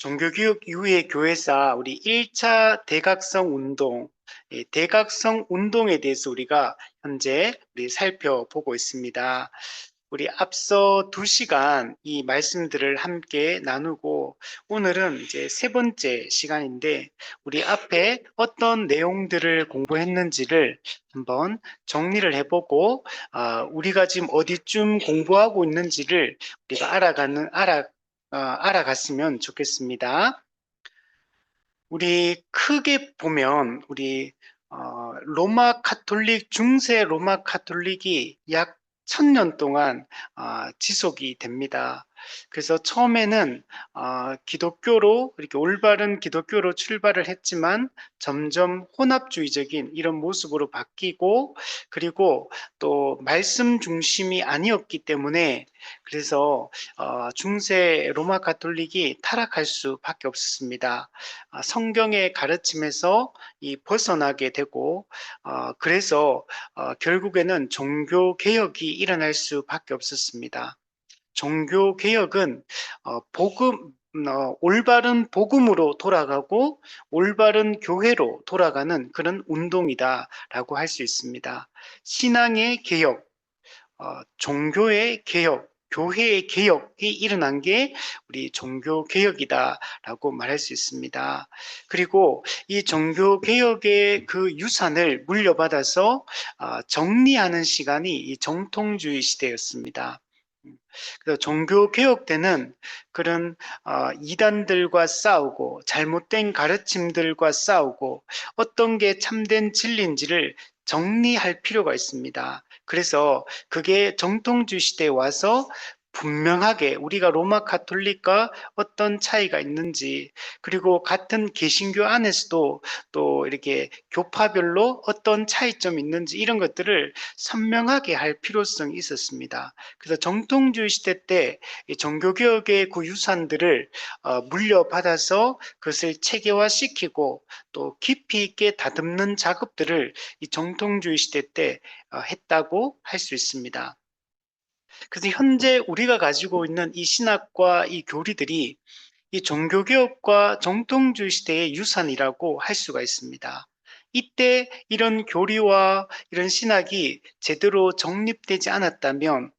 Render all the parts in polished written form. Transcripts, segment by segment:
종교개혁 이후의 교회사 우리 1차 대각성 운동, 대각성 운동에 대해서 우리가 현재 우리 살펴보고 있습니다. 우리 앞서 2시간 이 말씀들을 함께 나누고 오늘은 이제 세 번째 시간인데 우리 앞에 어떤 내용들을 공부했는지를 한번 정리를 해보고 우리가 지금 어디쯤 공부하고 있는지를 우리가 알아갔으면 좋겠습니다. 우리 크게 보면 우리 로마 카톨릭 중세 로마 카톨릭이 약 1000년 동안 지속이 됩니다. 그래서 처음에는 기독교로 이렇게 올바른 기독교로 출발을 했지만 점점 혼합주의적인 이런 모습으로 바뀌고 그리고 또 말씀 중심이 아니었기 때문에 그래서 중세 로마 카톨릭이 타락할 수밖에 없었습니다. 성경의 가르침에서 벗어나게 되고 그래서 결국에는 종교 개혁이 일어날 수밖에 없었습니다. 종교 개혁은 올바른 복음으로 돌아가고 올바른 교회로 돌아가는 그런 운동이다라고 할 수 있습니다. 신앙의 개혁, 종교의 개혁, 교회의 개혁이 일어난 게 우리 종교 개혁이다라고 말할 수 있습니다. 그리고 이 종교 개혁의 그 유산을 물려받아서 정리하는 시간이 이 정통주의 시대였습니다. 그래서 종교 개혁 때는 그런 이단들과 싸우고 잘못된 가르침들과 싸우고 어떤 게 참된 진리인지를 정리할 필요가 있습니다. 그래서 그게 정통주의 시대에 와서 분명하게 우리가 로마 카톨릭과 어떤 차이가 있는지 그리고 같은 개신교 안에서도 또 이렇게 교파별로 어떤 차이점이 있는지 이런 것들을 선명하게 할 필요성이 있었습니다. 그래서 정통주의 시대 때 종교개혁의 그 유산들을 물려받아서 그것을 체계화시키고 또 깊이 있게 다듬는 작업들을 이 정통주의 시대 때 했다고 할 수 있습니다. 그래서 현재 우리가 가지고 있는 이 신학과 이 교리들이 이 종교개혁과 정통주의 시대의 유산이라고 할 수가 있습니다. 이때 이런 교리와 이런 신학이 제대로 정립되지 않았다면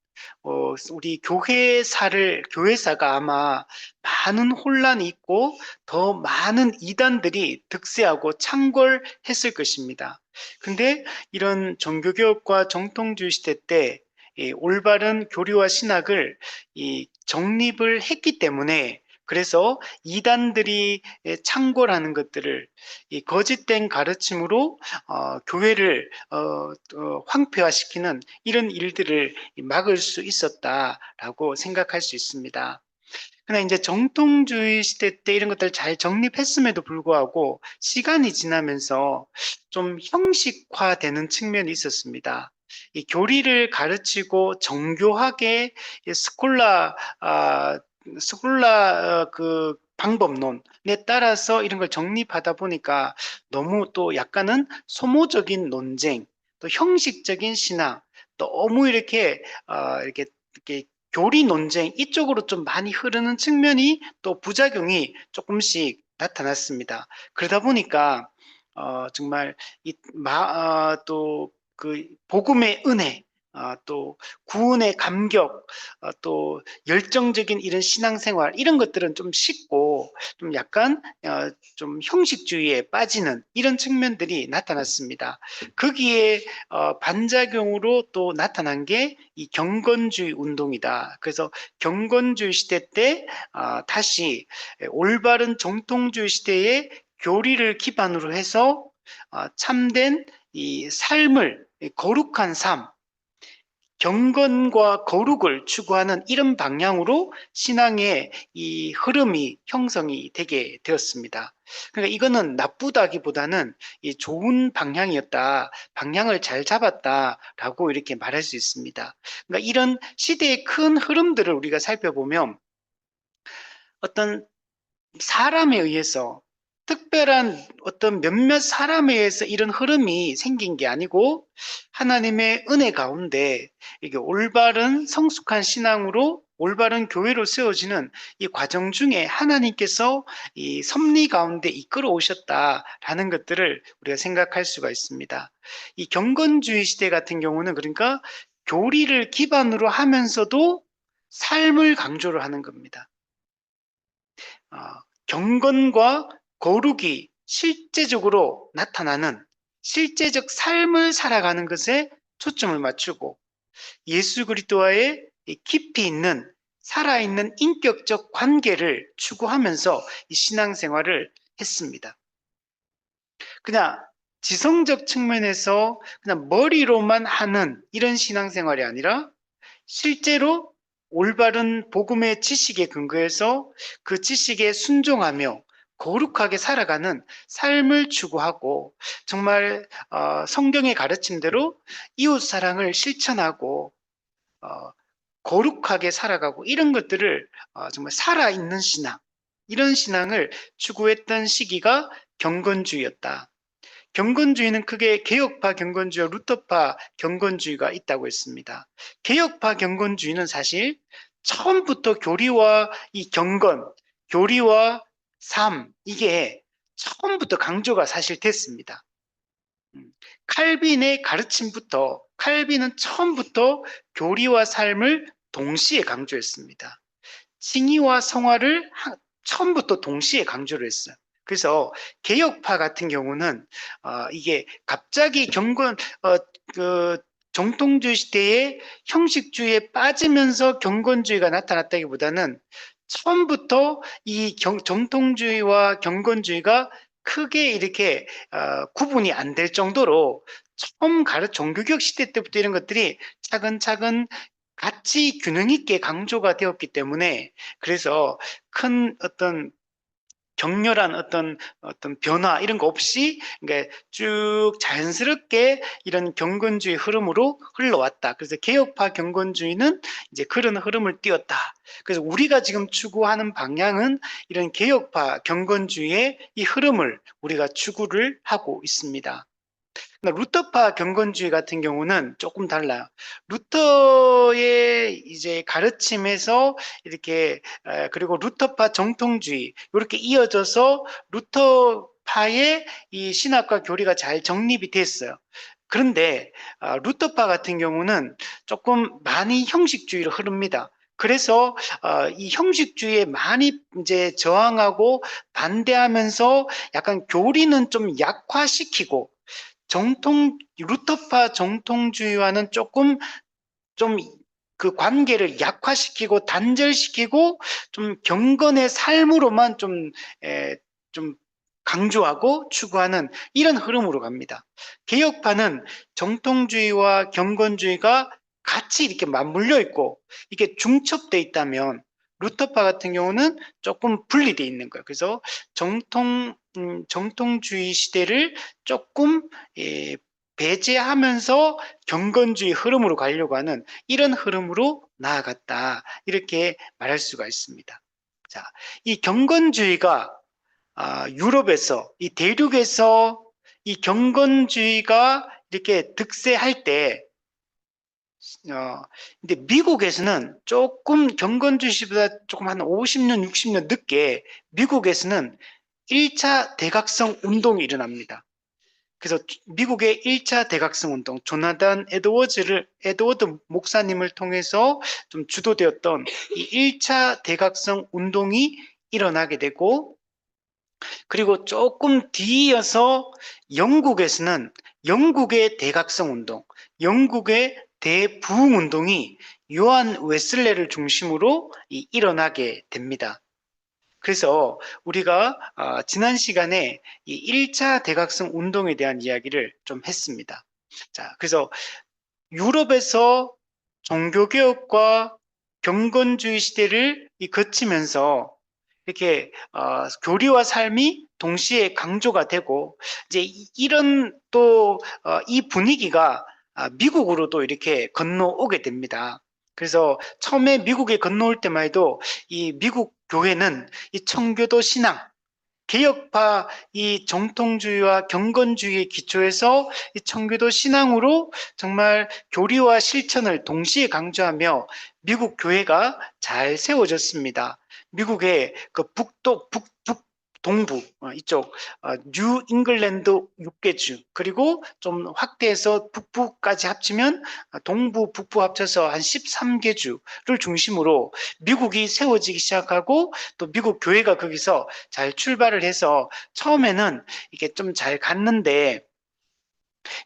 우리 교회사가 아마 많은 혼란이 있고 더 많은 이단들이 득세하고 창궐했을 것입니다. 근데 이런 종교개혁과 정통주의 시대 때 이 올바른 교리와 신학을 정립을 했기 때문에 그래서 이단들이 창궐하는 것들을 이 거짓된 가르침으로 교회를 황폐화시키는 이런 일들을 막을 수 있었다라고 생각할 수 있습니다. 그러나 이제 정통주의 시대 때 이런 것들을 잘 정립했음에도 불구하고 시간이 지나면서 좀 형식화되는 측면이 있었습니다. 이 교리를 가르치고 정교하게 스콜라 그 방법론에 따라서 이런 걸 정립하다 보니까 너무 또 약간은 소모적인 논쟁, 또 형식적인 신앙, 너무 이렇게 교리 논쟁 이쪽으로 좀 많이 흐르는 측면이 또 부작용이 조금씩 나타났습니다. 그러다 보니까 정말 또 그 복음의 은혜, 또 구원의 감격, 또 열정적인 이런 신앙생활 이런 것들은 좀 식고 좀 약간 좀 형식주의에 빠지는 이런 측면들이 나타났습니다. 거기에 반작용으로 또 나타난 게 이 경건주의 운동이다. 그래서 경건주의 시대 때 다시 올바른 정통주의 시대의 교리를 기반으로 해서 참된 이 삶을 거룩한 삶, 경건과 거룩을 추구하는 이런 방향으로 신앙의 이 흐름이 형성이 되게 되었습니다. 그러니까 이거는 나쁘다기보다는 이 좋은 방향이었다, 방향을 잘 잡았다라고 이렇게 말할 수 있습니다. 그러니까 이런 시대의 큰 흐름들을 우리가 살펴보면 어떤 사람에 의해서 특별한 어떤 몇몇 사람에 의해서 이런 흐름이 생긴 게 아니고 하나님의 은혜 가운데 이게 올바른 성숙한 신앙으로 올바른 교회로 세워지는 이 과정 중에 하나님께서 이 섭리 가운데 이끌어 오셨다라는 것들을 우리가 생각할 수가 있습니다. 이 경건주의 시대 같은 경우는 그러니까 교리를 기반으로 하면서도 삶을 강조를 하는 겁니다. 경건과 거룩이 실제적으로 나타나는 실제적 삶을 살아가는 것에 초점을 맞추고 예수 그리스도와의 깊이 있는 살아있는 인격적 관계를 추구하면서 이 신앙생활을 했습니다. 그냥 지성적 측면에서 그냥 머리로만 하는 이런 신앙생활이 아니라 실제로 올바른 복음의 지식에 근거해서 그 지식에 순종하며 거룩하게 살아가는 삶을 추구하고 정말 성경의 가르침대로 이웃 사랑을 실천하고 거룩하게 살아가고 이런 것들을 정말 살아있는 신앙, 이런 신앙을 추구했던 시기가 경건주의였다. 경건주의는 크게 개혁파 경건주의와 루터파 경건주의가 있다고 했습니다. 개혁파 경건주의는 사실 처음부터 교리와 이 경건, 교리와 삶, 이게 처음부터 강조가 사실 됐습니다. 칼빈의 가르침부터, 칼빈은 처음부터 교리와 삶을 동시에 강조했습니다. 칭의와 성화를 처음부터 동시에 강조를 했어요. 그래서 개혁파 같은 경우는 이게 갑자기 그 정통주의 시대에 형식주의에 빠지면서 경건주의가 나타났다기보다는 처음부터 이 정통주의와 경건주의가 크게 이렇게 구분이 안 될 정도로 처음 종교개혁 시대 때부터 이런 것들이 차근차근 같이 균형 있게 강조가 되었기 때문에 그래서 큰 어떤 격렬한 어떤 변화 이런 거 없이 그러니까 쭉 자연스럽게 이런 경건주의 흐름으로 흘러왔다. 그래서 개혁파 경건주의는 이제 그런 흐름을 띄었다. 그래서 우리가 지금 추구하는 방향은 이런 개혁파 경건주의의 이 흐름을 우리가 추구를 하고 있습니다. 루터파 경건주의 같은 경우는 조금 달라요. 루터의 이제 가르침에서 이렇게 그리고 루터파 정통주의 이렇게 이어져서 루터파의 이 신학과 교리가 잘 정립이 됐어요. 그런데 루터파 같은 경우는 조금 많이 형식주의로 흐릅니다. 그래서 이 형식주의에 많이 이제 저항하고 반대하면서 약간 교리는 좀 약화시키고 루터파 정통주의와는 조금 좀 그 관계를 약화시키고 단절시키고 좀 경건의 삶으로만 좀 강조하고 추구하는 이런 흐름으로 갑니다. 개혁파는 정통주의와 경건주의가 같이 이렇게 맞물려 있고 이게 중첩돼 있다면 루터파 같은 경우는 조금 분리돼 있는 거예요. 그래서 정통주의 시대를 조금 배제하면서 경건주의 흐름으로 가려고 하는 이런 흐름으로 나아갔다. 이렇게 말할 수가 있습니다. 자, 이 경건주의가 유럽에서, 이 대륙에서 이 경건주의가 이렇게 득세할 때, 근데 미국에서는 조금 경건주의보다 조금 한 50년, 60년 늦게 미국에서는 1차 대각성 운동이 일어납니다. 그래서 미국의 1차 대각성 운동, 에드워드 목사님을 통해서 좀 주도되었던 이 1차 대각성 운동이 일어나게 되고, 그리고 조금 뒤이어서 영국에서는 영국의 대각성 운동, 영국의 대부흥 운동이 요한 웨슬레를 중심으로 일어나게 됩니다. 그래서 우리가 지난 시간에 이 1차 대각성 운동에 대한 이야기를 좀 했습니다. 자, 그래서 유럽에서 종교개혁과 경건주의 시대를 거치면서 이렇게 교리와 삶이 동시에 강조가 되고 이제 이런 또 이 분위기가 미국으로도 이렇게 건너오게 됩니다. 그래서 처음에 미국에 건너올 때만 해도 이 미국 교회는 이 청교도 신앙, 개혁파 이 정통주의와 경건주의의 기초에서 이 청교도 신앙으로 정말 교리와 실천을 동시에 강조하며 미국 교회가 잘 세워졌습니다. 미국의 그 동부 이쪽 뉴 잉글랜드 6개주 그리고 좀 확대해서 북부까지 합치면 동부 북부 합쳐서 한 13개주를 중심으로 미국이 세워지기 시작하고 또 미국 교회가 거기서 잘 출발을 해서 처음에는 이게 좀 잘 갔는데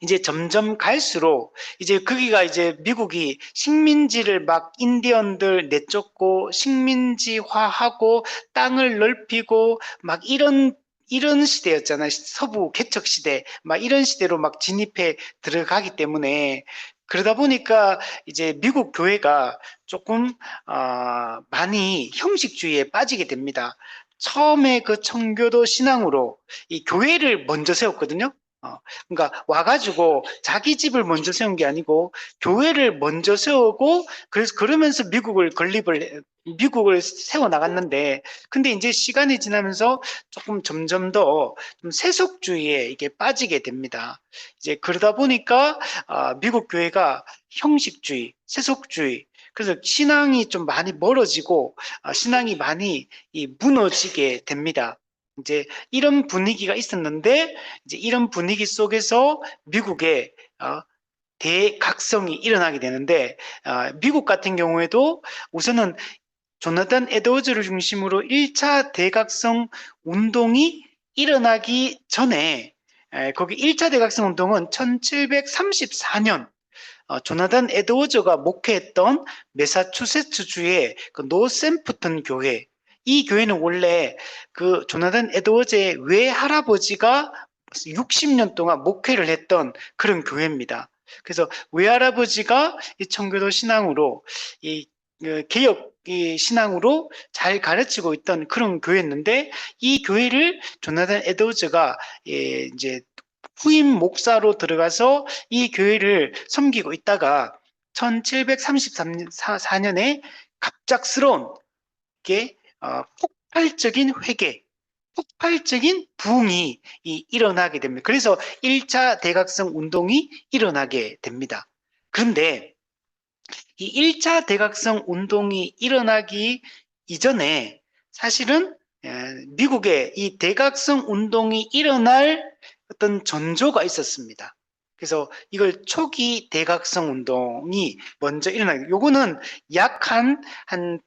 이제 점점 갈수록 이제 거기가 이제 미국이 식민지를 막 인디언들 내쫓고 식민지화하고 땅을 넓히고 막 이런 시대였잖아요. 서부 개척 시대 막 이런 시대로 막 진입해 들어가기 때문에 그러다 보니까 이제 미국 교회가 조금 많이 형식주의에 빠지게 됩니다. 처음에 그 청교도 신앙으로 이 교회를 먼저 세웠거든요. 그러니까 와가지고 자기 집을 먼저 세운 게 아니고 교회를 먼저 세우고 그래서 그러면서 미국을 세워 나갔는데 근데 이제 시간이 지나면서 조금 점점 더 좀 세속주의에 이게 빠지게 됩니다. 이제 그러다 보니까 미국 교회가 형식주의, 세속주의 그래서 신앙이 좀 많이 멀어지고 신앙이 많이 무너지게 됩니다. 이제 이런 분위기가 있었는데 이제 이런 분위기 속에서 미국의 대각성이 일어나게 되는데 미국 같은 경우에도 우선은 조나단 에드워즈를 중심으로 1차 대각성 운동이 일어나기 전에 거기 1차 대각성 운동은 1734년 조나단 에드워즈가 목회했던 매사추세츠주의 그 노샘프턴 교회 이 교회는 원래 그 조나단 에드워즈의 외할아버지가 60년 동안 목회를 했던 그런 교회입니다. 그래서 외할아버지가 이 청교도 신앙으로 이 개혁 신앙으로 잘 가르치고 있던 그런 교회였는데 이 교회를 조나단 에드워즈가 이제 후임 목사로 들어가서 이 교회를 섬기고 있다가 1734년에 갑작스러운 게 폭발적인 회개, 폭발적인 부흥이 일어나게 됩니다. 그래서 1차 대각성 운동이 일어나게 됩니다. 그런데 이 1차 대각성 운동이 일어나기 이전에 사실은 미국의 이 대각성 운동이 일어날 어떤 전조가 있었습니다. 그래서 이걸 초기 대각성 운동이 먼저 일어나요. 요거는 약 한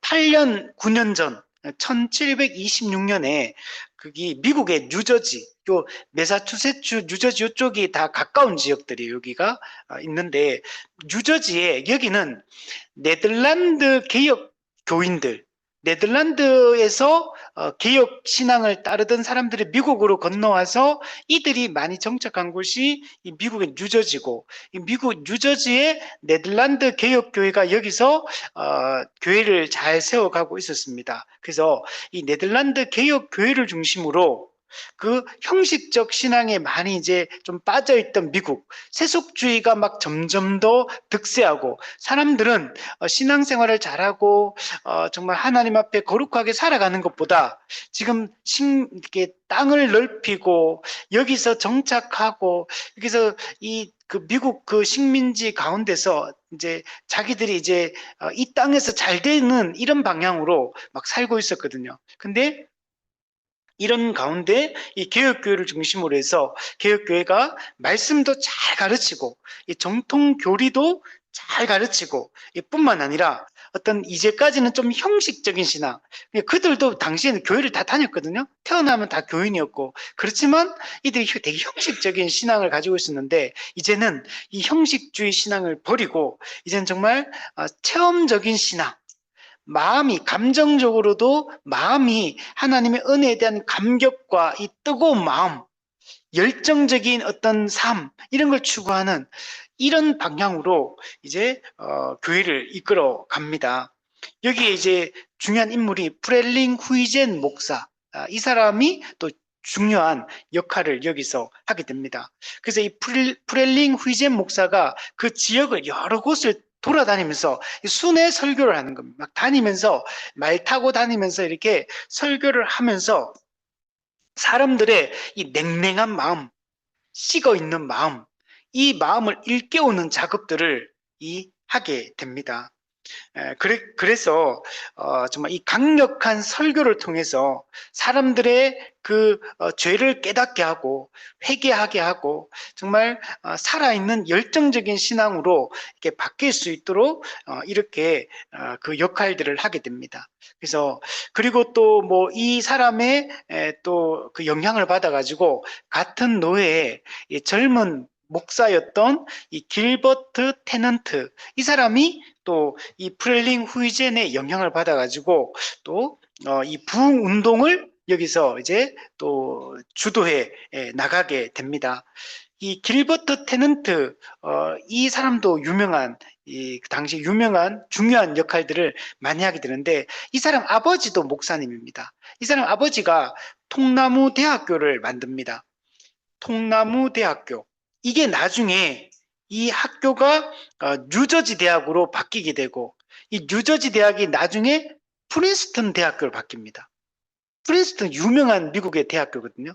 8년, 9년 전, 1726년에 거기 미국의 뉴저지, 요 매사추세츠, 뉴저지 이쪽이 다 가까운 지역들이 여기가 있는데 뉴저지에 여기는 네덜란드 개혁 교인들, 네덜란드에서 개혁 신앙을 따르던 사람들이 미국으로 건너와서 이들이 많이 정착한 곳이 이 미국의 뉴저지고, 이 미국 뉴저지의 네덜란드 개혁 교회가 여기서 교회를 잘 세워가고 있었습니다. 그래서 이 네덜란드 개혁 교회를 중심으로 그 형식적 신앙에 많이 이제 좀 빠져있던 미국, 세속주의가 막 점점 더 득세하고 사람들은 신앙생활을 잘하고 정말 하나님 앞에 거룩하게 살아가는 것보다 지금 이렇게 땅을 넓히고 여기서 정착하고 여기서 그 미국 그 식민지 가운데서 이제 자기들이 이제 이 땅에서 잘 되는 이런 방향으로 막 살고 있었거든요. 근데 이런 가운데 이 개혁교회를 중심으로 해서 개혁교회가 말씀도 잘 가르치고 이 정통 교리도 잘 가르치고 뿐만 아니라 어떤 이제까지는 좀 형식적인 신앙, 그들도 당시에는 교회를 다 다녔거든요. 태어나면 다 교인이었고 그렇지만 이들이 되게 형식적인 신앙을 가지고 있었는데 이제는 이 형식주의 신앙을 버리고 이제는 정말 체험적인 신앙, 마음이 감정적으로도 마음이 하나님의 은혜에 대한 감격과 이 뜨거운 마음, 열정적인 어떤 삶 이런 걸 추구하는 이런 방향으로 이제 교회를 이끌어 갑니다. 여기에 이제 중요한 인물이 프렐링 후이젠 목사, 이 사람이 또 중요한 역할을 여기서 하게 됩니다. 그래서 이 프렐링 후이젠 목사가 그 지역을 여러 곳을 돌아다니면서 순회 설교를 하는 겁니다. 막 다니면서 말 타고 다니면서 이렇게 설교를 하면서 사람들의 이 냉랭한 마음, 식어 있는 마음, 이 마음을 일깨우는 작업들을 하게 됩니다. 그래서 정말 이 강력한 설교를 통해서 사람들의 그 죄를 깨닫게 하고 회개하게 하고 정말 살아있는 열정적인 신앙으로 이렇게 바뀔 수 있도록 이렇게 그 역할들을 하게 됩니다. 그래서 그리고 또 뭐 이 사람의 또 그 영향을 받아가지고 같은 노예의 이 젊은 목사였던 이 길버트 테넌트, 이 사람이 또 이 프렐링 후이젠의 영향을 받아가지고 또 이 부흥 운동을 여기서 이제 또 주도해 나가게 됩니다. 이 길버트 테넌트, 이 사람도 유명한 그 당시 유명한 중요한 역할들을 많이 하게 되는데, 이 사람 아버지도 목사님입니다. 이 사람 아버지가 통나무 대학교를 만듭니다. 통나무 대학교. 이게 나중에 이 학교가 뉴저지 대학으로 바뀌게 되고, 이 뉴저지 대학이 나중에 프린스턴 대학교로 바뀝니다. 프린스턴 유명한 미국의 대학교거든요.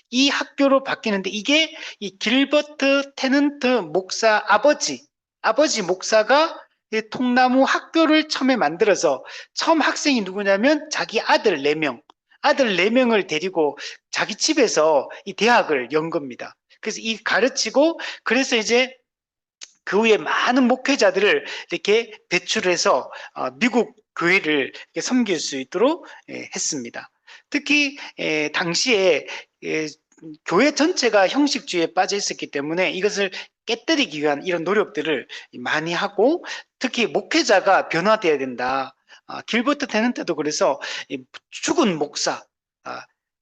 이 학교로 바뀌는데, 이게 이 길버트 테넌트 목사 아버지 목사가 이 통나무 학교를 처음에 만들어서, 처음 학생이 누구냐면 자기 아들 4명, 아들 4명을 데리고 자기 집에서 이 대학을 연 겁니다. 그래서 이 가르치고, 그래서 이제 그 후에 많은 목회자들을 이렇게 배출해서 미국 교회를 섬길 수 있도록 했습니다. 특히 당시에 교회 전체가 형식주의에 빠져 있었기 때문에 이것을 깨뜨리기 위한 이런 노력들을 많이 하고, 특히 목회자가 변화되어야 된다. 길버트 테넌트도 그래서 죽은 목사,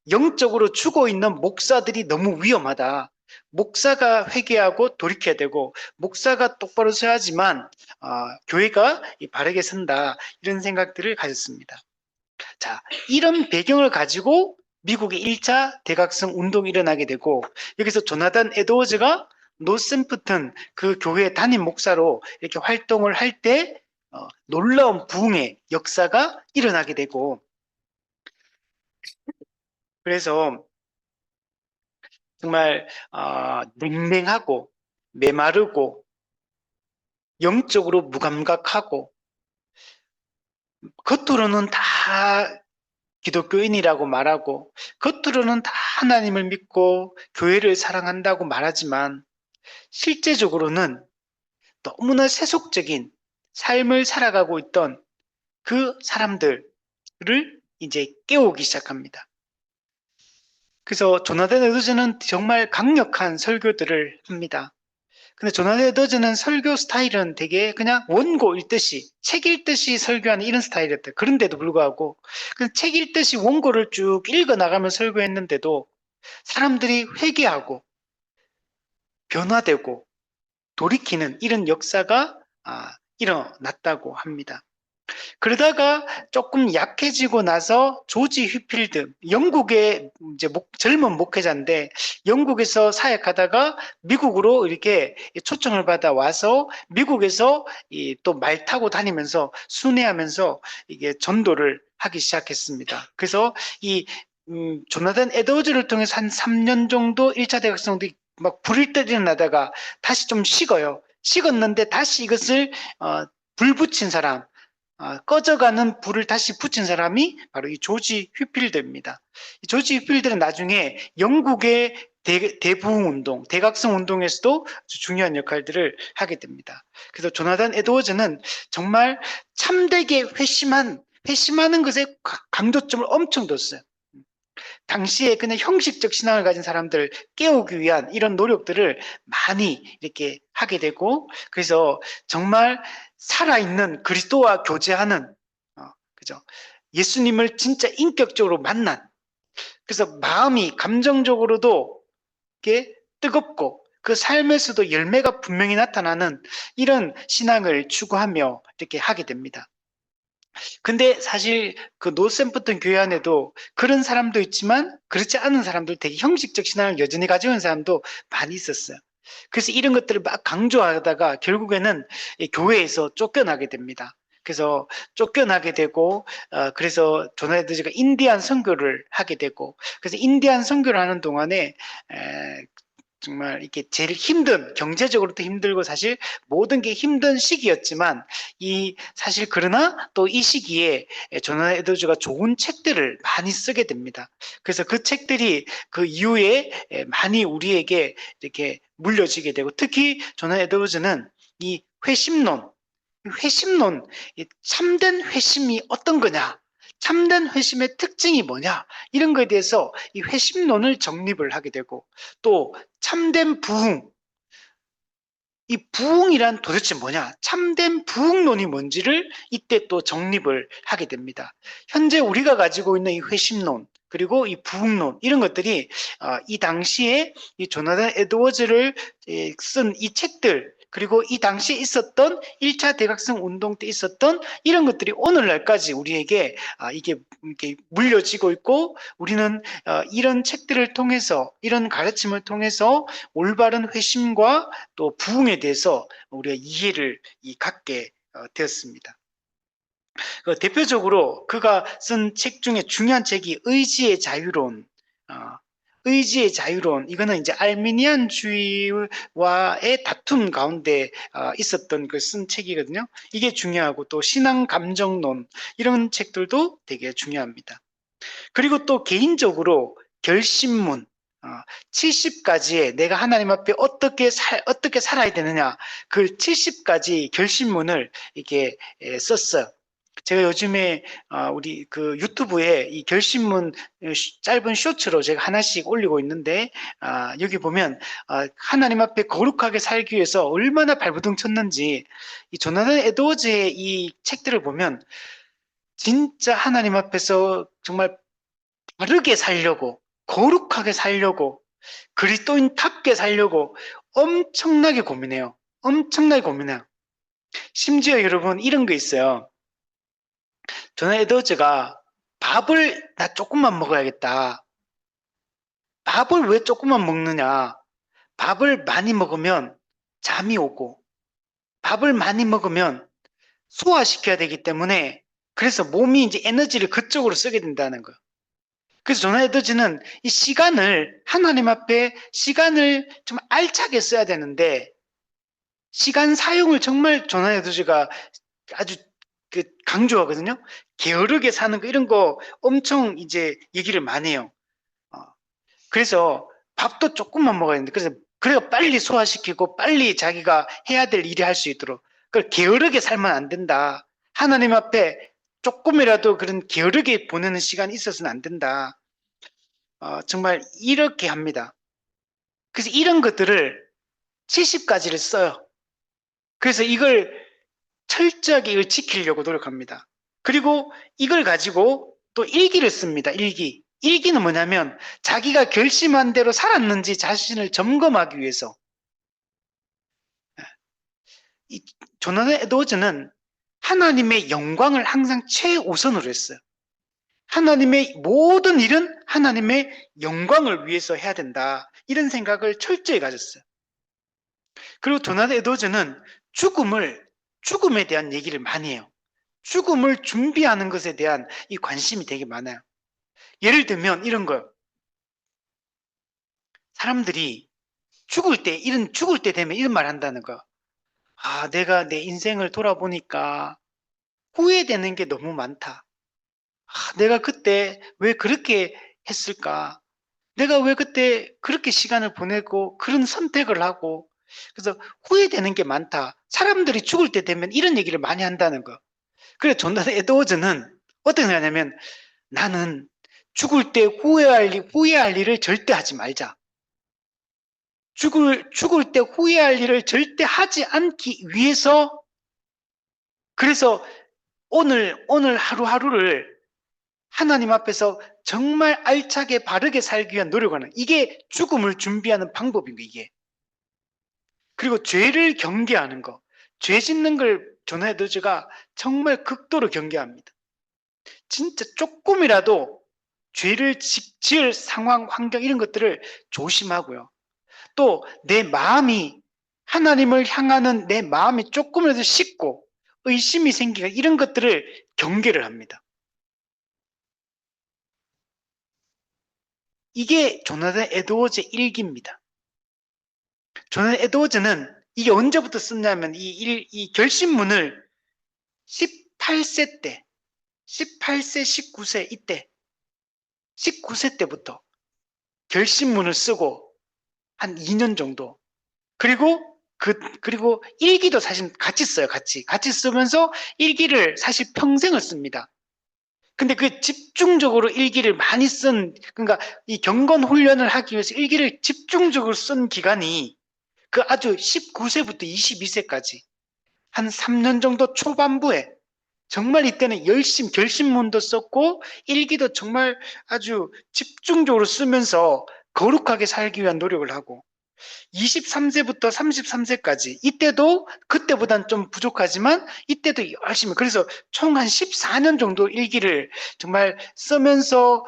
영적으로 죽어 있는 목사들이 너무 위험하다. 목사가 회개하고 돌이켜야 되고, 목사가 똑바로 서야지만 교회가 바르게 선다, 이런 생각들을 가졌습니다. 자, 이런 배경을 가지고 미국의 1차 대각성 운동이 일어나게 되고, 여기서 조나단 에드워즈가 노샘프턴 그 교회 담임 목사로 이렇게 활동을 할 때 놀라운 부흥의 역사가 일어나게 되고, 그래서 정말 냉랭하고 메마르고 영적으로 무감각하고 겉으로는 다 기독교인이라고 말하고 겉으로는 다 하나님을 믿고 교회를 사랑한다고 말하지만 실제적으로는 너무나 세속적인 삶을 살아가고 있던 그 사람들을 이제 깨우기 시작합니다. 그래서 조나단 에드워즈는 정말 강력한 설교들을 합니다. 근데 조나단 에드워즈는 설교 스타일은 되게 그냥 원고 읽듯이, 책 읽듯이 설교하는 이런 스타일이었대요. 그런데도 불구하고 책 읽듯이 원고를 쭉 읽어나가며 설교했는데도 사람들이 회개하고 변화되고 돌이키는 이런 역사가 일어났다고 합니다. 그러다가 조금 약해지고 나서 조지 휘필드, 영국의 이제 젊은 목회자인데 영국에서 사역하다가 미국으로 이렇게 초청을 받아 와서 미국에서 또 말 타고 다니면서 순회하면서 이게 전도를 하기 시작했습니다. 그래서 조나단 에드워즈를 통해서 한 3년 정도 1차 대각성도 막 불일 듯 일어나다가 다시 좀 식어요. 식었는데 다시 이것을 불 붙인 사람, 꺼져가는 불을 다시 붙인 사람이 바로 이 조지 휘필드입니다. 이 조지 휘필드는 나중에 영국의 대부흥 운동, 대각성 운동에서도 아주 중요한 역할들을 하게 됩니다. 그래서 조나단 에드워즈는 정말 참되게 회심하는 것에 강조점을 엄청 뒀어요. 당시에 그냥 형식적 신앙을 가진 사람들을 깨우기 위한 이런 노력들을 많이 이렇게 하게 되고, 그래서 정말 살아있는 그리스도와 교제하는, 그죠? 예수님을 진짜 인격적으로 만난, 그래서 마음이 감정적으로도 이렇게 뜨겁고 그 삶에서도 열매가 분명히 나타나는 이런 신앙을 추구하며 이렇게 하게 됩니다. 근데 사실 그 노샘프턴 교회 안에도 그런 사람도 있지만 그렇지 않은 사람들, 되게 형식적 신앙을 여전히 가지고 있는 사람도 많이 있었어요. 그래서 이런 것들을 막 강조하다가 결국에는 교회에서 쫓겨나게 됩니다. 그래서 쫓겨나게 되고, 그래서 조나 에드워즈가 인디안 선교를 하게 되고, 그래서 인디안 선교를 하는 동안에 정말 이렇게 제일 힘든, 경제적으로도 힘들고 사실 모든 게 힘든 시기였지만, 사실 그러나 또 이 시기에 조나 에드워즈가 좋은 책들을 많이 쓰게 됩니다. 그래서 그 책들이 그 이후에 많이 우리에게 이렇게 물려지게 되고, 특히 조나 에드워즈는 이 회심론, 이 참된 회심이 어떤 거냐, 참된 회심의 특징이 뭐냐, 이런 거에 대해서 이 회심론을 정립을 하게 되고, 또 참된 부흥, 이 부흥이란 도대체 뭐냐, 참된 부흥론이 뭔지를 이때 또 정립을 하게 됩니다. 현재 우리가 가지고 있는 이 회심론, 그리고 이 부흥론, 이런 것들이 이 당시에 이 조나단 에드워즈를 쓴 이 책들, 그리고 이 당시에 있었던 1차 대각성 운동 때 있었던 이런 것들이 오늘날까지 우리에게 이게 물려지고 있고, 우리는 이런 책들을 통해서, 이런 가르침을 통해서 올바른 회심과 또 부흥에 대해서 우리가 이해를 갖게 되었습니다. 대표적으로 그가 쓴 책 중에 중요한 책이 의지의 자유론. 의지의 자유론, 이거는 이제 알미니안주의와의 다툼 가운데 있었던 그 쓴 책이거든요. 이게 중요하고, 또 신앙 감정론, 이런 책들도 되게 중요합니다. 그리고 또 개인적으로 결심문, 70가지의 내가 하나님 앞에 어떻게 살아야 되느냐, 그 70가지 결심문을 이렇게 썼어요. 제가 요즘에 우리 그 유튜브에 이 결심문 짧은 쇼츠로 제가 하나씩 올리고 있는데, 여기 보면 하나님 앞에 거룩하게 살기 위해서 얼마나 발버둥 쳤는지, 이 조나단 에드워즈의 이 책들을 보면 진짜 하나님 앞에서 정말 바르게 살려고, 거룩하게 살려고, 그리스도인답게 살려고 엄청나게 고민해요. 엄청나게 고민해요. 심지어 여러분, 이런 거 있어요. 조나 에드워즈가 밥을 나 조금만 먹어야겠다. 밥을 왜 조금만 먹느냐? 밥을 많이 먹으면 잠이 오고, 밥을 많이 먹으면 소화시켜야 되기 때문에, 그래서 몸이 이제 에너지를 그쪽으로 쓰게 된다는 거예요. 그래서 조나 에드워즈는 이 시간을, 하나님 앞에 시간을 좀 알차게 써야 되는데, 시간 사용을 정말 조나 에드워즈가 아주 강조하거든요. 게으르게 사는 거, 이런 거 엄청 이제 얘기를 많이 해요. 그래서 밥도 조금만 먹어야 되는데, 그래서 빨리 소화시키고 빨리 자기가 해야 될 일을 할 수 있도록, 그걸 게으르게 살면 안 된다. 하나님 앞에 조금이라도 그런 게으르게 보내는 시간이 있어서는 안 된다. 정말 이렇게 합니다. 그래서 이런 것들을 70가지를 써요. 그래서 이걸 철저하게 이걸 지키려고 노력합니다. 그리고 이걸 가지고 또 일기를 씁니다. 일기는 뭐냐면 자기가 결심한 대로 살았는지 자신을 점검하기 위해서. 이 조나단 에드워즈는 하나님의 영광을 항상 최우선으로 했어요. 하나님의 모든 일은 하나님의 영광을 위해서 해야 된다, 이런 생각을 철저히 가졌어요. 그리고 조나단 에드워즈는 죽음에 대한 얘기를 많이 해요. 죽음을 준비하는 것에 대한 이 관심이 되게 많아요. 예를 들면 이런 거요. 사람들이 죽을 때 되면 이런 말 한다는 거. 내가 내 인생을 돌아보니까 후회되는 게 너무 많다. 내가 그때 왜 그렇게 했을까? 내가 왜 그때 그렇게 시간을 보내고 그런 선택을 하고, 그래서 후회되는 게 많다. 사람들이 죽을 때 되면 이런 얘기를 많이 한다는 거. 그래서 존 에드워즈는 어떻게 생각하냐면, 나는 죽을 때 후회할 일을 절대 하지 말자. 죽을 때 후회할 일을 절대 하지 않기 위해서, 그래서 오늘 하루하루를 하나님 앞에서 정말 알차게 바르게 살기 위한 노력하는, 이게 죽음을 준비하는 방법인 거예요, 이게. 그리고 죄를 경계하는 거. 죄 짓는 걸 조나 에드워즈가 정말 극도로 경계합니다. 진짜 조금이라도 죄를 지을 상황, 환경, 이런 것들을 조심하고요. 또 내 마음이, 하나님을 향하는 내 마음이 조금이라도 식고 의심이 생기가 이런 것들을 경계를 합니다. 이게 조나단 에드워즈의 일기입니다. 조나단 에드워즈는 이게 언제부터 썼냐면 이 결심문을 18세 때, 18세, 19세 이때, 19세 때부터 결심문을 쓰고 한 2년 정도. 그리고 일기도 사실 같이 써요. 같이 쓰면서 일기를 사실 평생을 씁니다. 근데 그 집중적으로 일기를 많이 그러니까 이 경건 훈련을 하기 위해서 일기를 집중적으로 쓴 기간이 그 아주 19세부터 22세까지 한 3년 정도 초반부에 정말 이때는 열심히 결심문도 썼고 일기도 정말 아주 집중적으로 쓰면서 거룩하게 살기 위한 노력을 하고 23세부터 33세까지 이때도 그때보단 좀 부족하지만 이때도 열심히 그래서 총 한 14년 정도 일기를 정말 쓰면서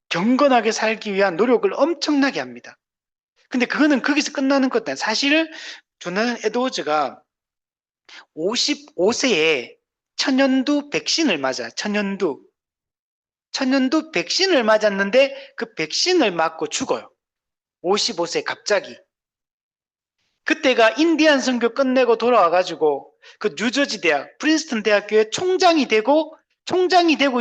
경건하게 살기 위한 노력을 엄청나게 합니다. 근데 그거는 거기서 끝나는 것도 아니에요. 사실 조나단 에드워즈가 55세에 천연두 백신을 맞아요. 천연두 백신을 맞았는데 그 백신을 맞고 죽어요. 55세 갑자기. 그때가 인디안 선교 끝내고 돌아와가지고 그 뉴저지 대학, 프린스턴 대학교의 총장이 되고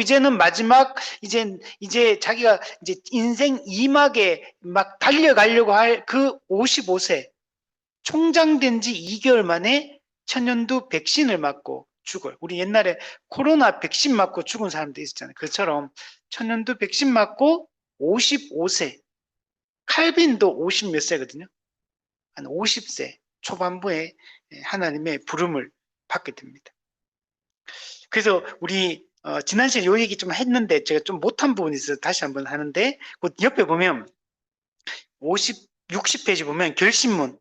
이제는 마지막 이제 자기가 이제 인생 2막에 막 달려가려고 할 그 55세 총장 된 지 2개월 만에 천연두 백신을 맞고 죽어요. 우리 옛날에 코로나 백신 맞고 죽은 사람도 있었잖아요. 그처럼 천연두 백신 맞고 55세 칼빈도 50 몇 세거든요. 한 50세 초반부에 하나님의 부름을 받게 됩니다. 그래서 우리 지난 시간에 이 얘기 좀 했는데 제가 좀 못한 부분이 있어서 다시 한번 하는데 그 옆에 보면 60페이지 보면 결심문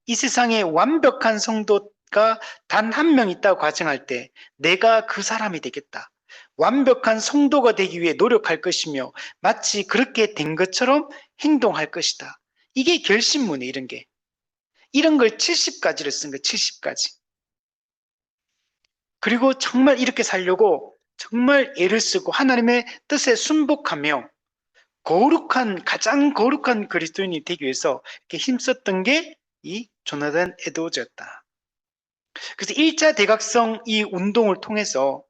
이 세상에 완벽한 성도가 단 한 명 있다고 가정할 때 내가 그 사람이 되겠다. 완벽한 성도가 되기 위해 노력할 것이며 마치 그렇게 된 것처럼 행동할 것이다. 이게 결심문이에요. 이런 걸 70가지를 쓴 거예요. 70가지. 그리고 정말 이렇게 살려고 정말 애를 쓰고 하나님의 뜻에 순복하며 가장 거룩한 그리스도인이 되기 위해서 이렇게 힘썼던 게 이 조나단 에드워즈였다. 그래서 1차 대각성 이 운동을 통해서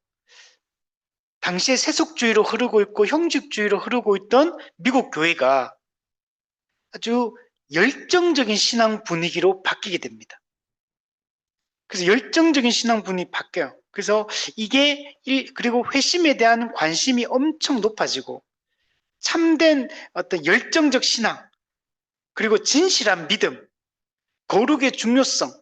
당시에 세속주의로 흐르고 있고 형식주의로 흐르고 있던 미국 교회가 아주 열정적인 신앙 분위기로 바뀌게 됩니다. 그래서 열정적인 신앙 분위기 바뀌어요. 그래서 그리고 회심에 대한 관심이 엄청 높아지고 참된 어떤 열정적 신앙, 그리고 진실한 믿음, 거룩의 중요성,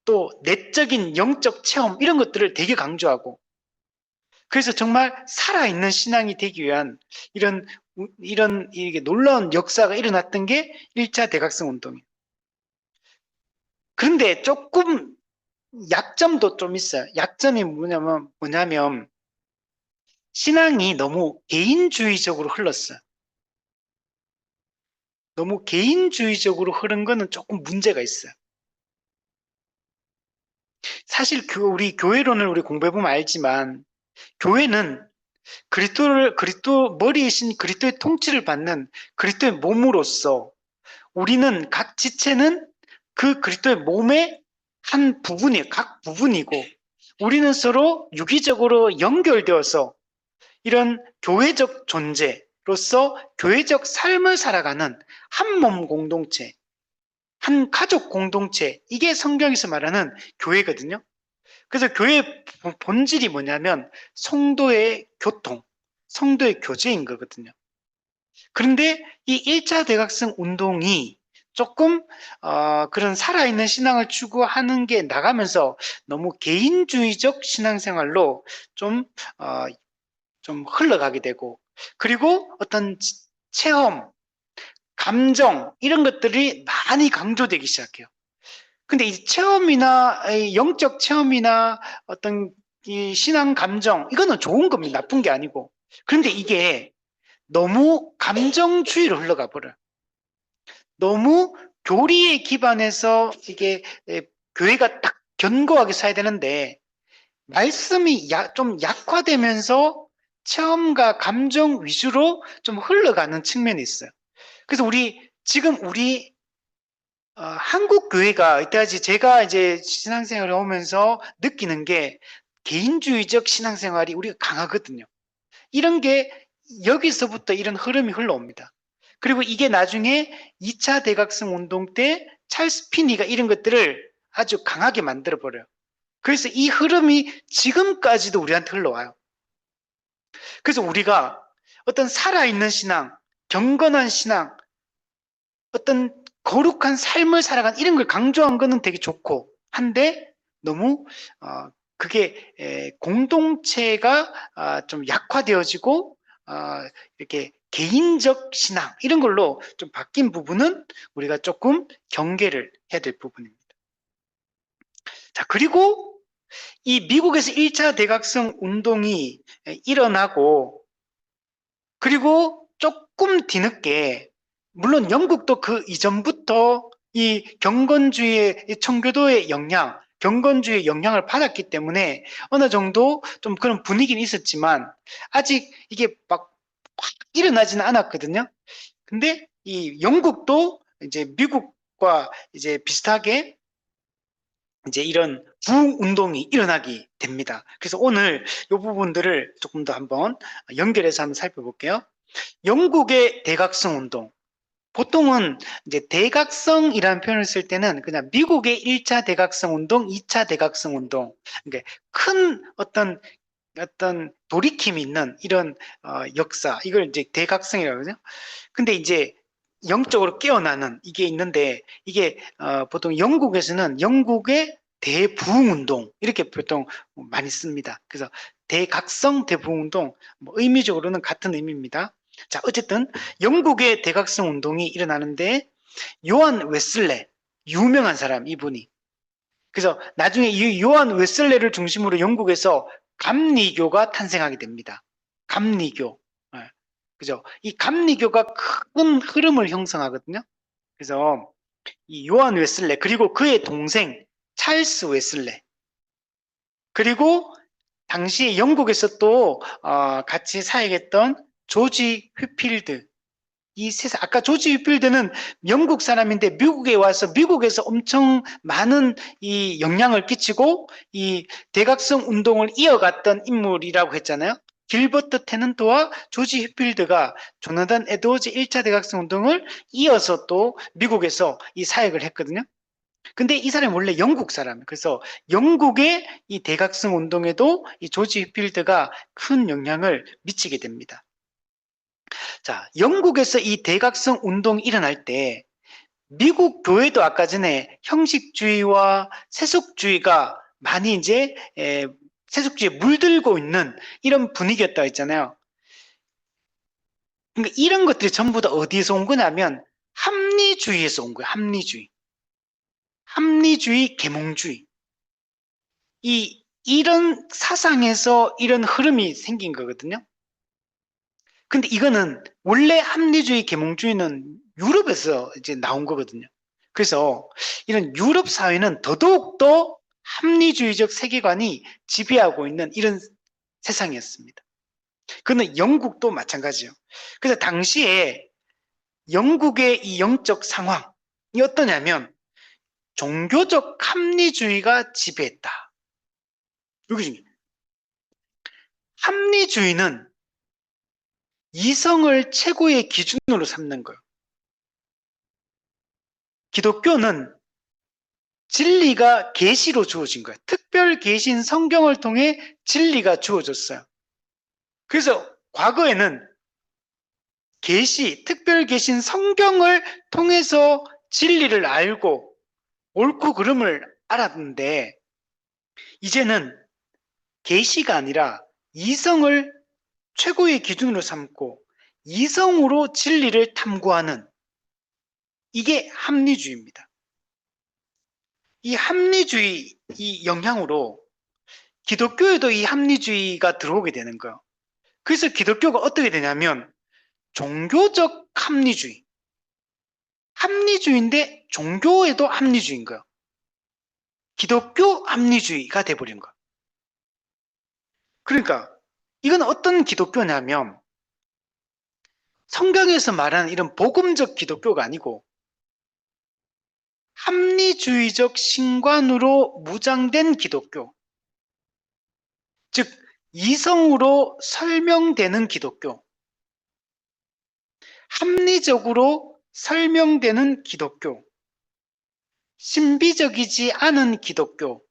또 내적인 영적 체험 이런 것들을 되게 강조하고 그래서 정말 살아있는 신앙이 되기 위한 이런 이게 놀라운 역사가 일어났던 게 1차 대각성 운동이에요. 그런데 조금 약점도 좀 있어요. 약점이 뭐냐면 신앙이 너무 개인주의적으로 흘렀어요. 너무 개인주의적으로 흐른 거는 조금 문제가 있어요. 사실 우리 교회론을 우리 공부해보면 알지만 교회는 그리스도 머리에 신 그리스도의 통치를 받는 그리스도의 몸으로서 우리는 각 지체는 그 그리스도의 몸의 한 부분이에요. 각 부분이고 우리는 서로 유기적으로 연결되어서 이런 교회적 존재로서 교회적 삶을 살아가는 한 몸 공동체, 한 가족 공동체, 이게 성경에서 말하는 교회거든요. 그래서 교회의 본질이 뭐냐면 성도의 교통, 성도의 교제인 거거든요. 그런데 이 1차 대각성 운동이 조금 그런 살아있는 신앙을 추구하는 게 나가면서 너무 개인주의적 신앙생활로 좀 흘러가게 되고 그리고 어떤 체험, 감정 이런 것들이 많이 강조되기 시작해요. 근데 이 체험이나 이 영적 체험이나 어떤 이 신앙 감정 이거는 좋은 겁니다. 나쁜 게 아니고. 그런데 이게 너무 감정주의로 흘러가 버려요. 너무 교리에 기반해서 이게 교회가 딱 견고하게 써야 되는데 말씀이 좀 약화되면서 체험과 감정 위주로 좀 흘러가는 측면이 있어요. 그래서 지금 우리 한국 교회가 이때까지 제가 이제 신앙생활을 하면서 느끼는 게 개인주의적 신앙생활이 우리가 강하거든요. 이런 게 여기서부터 이런 흐름이 흘러옵니다. 그리고 이게 나중에 2차 대각성 운동 때 찰스 피니가 이런 것들을 아주 강하게 만들어 버려요. 그래서 이 흐름이 지금까지도 우리한테 흘러와요. 그래서 우리가 어떤 살아있는 신앙, 경건한 신앙, 어떤 거룩한 삶을 살아간 이런 걸 강조한 거는 되게 좋고 한데 너무 그게 공동체가 좀 약화되어지고 이렇게 개인적 신앙 이런 걸로 좀 바뀐 부분은 우리가 조금 경계를 해야 될 부분입니다. 자, 그리고 이 미국에서 1차 대각성 운동이 일어나고 그리고 조금 뒤늦게 물론 영국도 그 이전부터 이 경건주의의 이 청교도의 영향, 경건주의의 영향을 받았기 때문에 어느 정도 좀 그런 분위기는 있었지만 아직 이게 막 일어나지는 않았거든요. 근데 이 영국도 이제 미국과 이제 비슷하게 이제 이런 부운동이 일어나게 됩니다. 그래서 오늘 이 부분들을 조금 더 한번 연결해서 한번 살펴볼게요. 영국의 대각성 운동. 보통은 이제 대각성이라는 표현을 쓸 때는 그냥 미국의 1차 대각성 운동, 2차 대각성 운동. 그러니까 큰 어떤 돌이킴이 있는 이런 역사. 이걸 이제 대각성이라고 하죠. 근데 이제 영적으로 깨어나는 이게 있는데 이게 보통 영국에서는 영국의 대부흥운동 이렇게 보통 많이 씁니다. 그래서 대각성 대부흥운동 뭐 의미적으로는 같은 의미입니다. 자, 어쨌든 영국의 대각성 운동이 일어나는데 요한 웨슬레 유명한 사람 이분이 그래서 나중에 이 요한 웨슬레를 중심으로 영국에서 감리교가 탄생하게 됩니다. 감리교. 예. 그죠? 이 감리교가 큰 흐름을 형성하거든요. 그래서 이 요한 웨슬레 그리고 그의 동생 찰스 웨슬레 그리고 당시 영국에서 또 같이 사역했던 조지 휘필드 이 세상 아까 조지 휘필드는 영국 사람인데 미국에 와서 미국에서 엄청 많은 이 영향을 끼치고 이 대각성 운동을 이어갔던 인물이라고 했잖아요. 길버트 테넌트와 조지 휘필드가 조나단 에드워즈 1차 대각성 운동을 이어서 또 미국에서 이 사역을 했거든요. 근데 이 사람이 원래 영국 사람. 그래서 영국의 이 대각성 운동에도 이 조지 휘필드가 큰 영향을 미치게 됩니다. 자, 영국에서 이 대각성 운동이 일어날 때 미국 교회도 아까 전에 형식주의와 세속주의가 많이 이제 세속주의에 물들고 있는 이런 분위기였다고 했잖아요. 그러니까 이런 것들이 전부 다 어디에서 온 거냐면 합리주의에서 온 거예요. 합리주의. 합리주의, 계몽주의. 이런 사상에서 이런 흐름이 생긴 거거든요. 근데 이거는 원래 합리주의, 계몽주의는 유럽에서 이제 나온 거거든요. 그래서 이런 유럽 사회는 더더욱더 합리주의적 세계관이 지배하고 있는 이런 세상이었습니다. 그는 영국도 마찬가지예요. 그래서 당시에 영국의 이 영적 상황이 어떠냐면 종교적 합리주의가 지배했다. 여기 중요해요. 합리주의는 이성을 최고의 기준으로 삼는 거예요. 기독교는 진리가 계시로 주어진 거예요. 특별 계신 성경을 통해 진리가 주어졌어요. 그래서 과거에는 계시, 특별 계신 성경을 통해서 진리를 알고 옳고 그름을 알았는데 이제는 계시가 아니라 이성을 최고의 기준으로 삼고 이성으로 진리를 탐구하는 이게 합리주의입니다. 이 합리주의 이 영향으로 기독교에도 이 합리주의가 들어오게 되는 거예요. 그래서 기독교가 어떻게 되냐면 종교적 합리주의. 합리주의인데 종교에도 합리주의인 거예요. 기독교 합리주의가 돼버린 거야. 그러니까 이건 어떤 기독교냐면 성경에서 말하는 이런 복음적 기독교가 아니고 합리주의적 신관으로 무장된 기독교, 즉 이성으로 설명되는 기독교, 합리적으로 설명되는 기독교, 신비적이지 않은 기독교,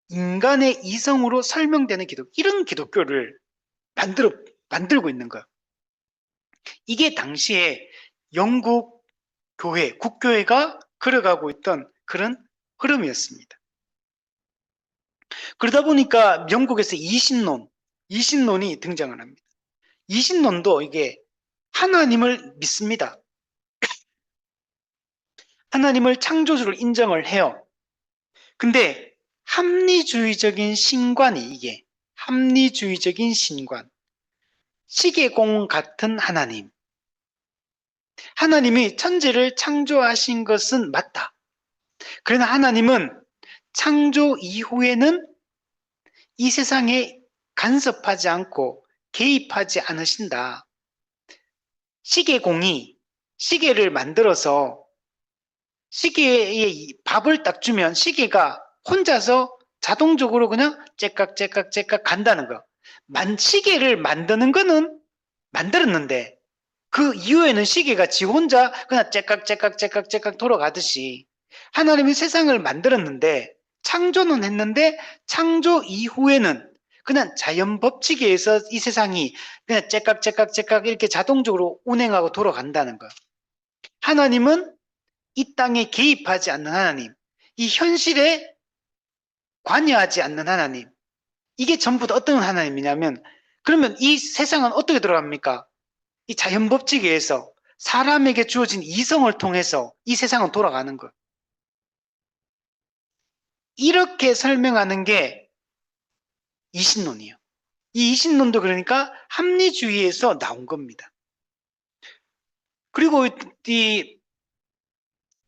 인간의 이성으로 설명되는 기독교, 이런 기독교를 만들고 있는 거야. 이게 당시에 영국 교회, 국교회가 걸어가고 있던 그런 흐름이었습니다. 그러다 보니까 영국에서 이신론이 등장을 합니다. 이신론도 이게 하나님을 믿습니다. 하나님을 창조주를 인정을 해요. 근데 합리주의적인 신관이 이게 합리주의적인 신관, 시계공 같은 하나님이 천지를 창조하신 것은 맞다. 그러나 하나님은 창조 이후에는 이 세상에 간섭하지 않고 개입하지 않으신다. 시계공이 시계를 만들어서 시계에 밥을 딱 주면 시계가 혼자서 자동적으로 그냥 째깍째깍째깍 간다는 거. 시계를 만드는 거는 만들었는데 그 이후에는 시계가 지 혼자 그냥 째깍째깍째깍째깍 돌아가듯이 하나님이 세상을 만들었는데 창조는 했는데 창조 이후에는 그냥 자연 법칙에 의해서 이 세상이 그냥 째깍째깍째깍 이렇게 자동적으로 운행하고 돌아간다는 거. 하나님은 이 땅에 개입하지 않는 하나님, 이 현실에 관여하지 않는 하나님. 이게 전부 다 어떤 하나님이냐면 그러면 이 세상은 어떻게 돌아갑니까? 이 자연 법칙에 의해서 사람에게 주어진 이성을 통해서 이 세상은 돌아가는 것. 이렇게 설명하는 게 이신론이에요. 이 이신론도 그러니까 합리주의에서 나온 겁니다. 그리고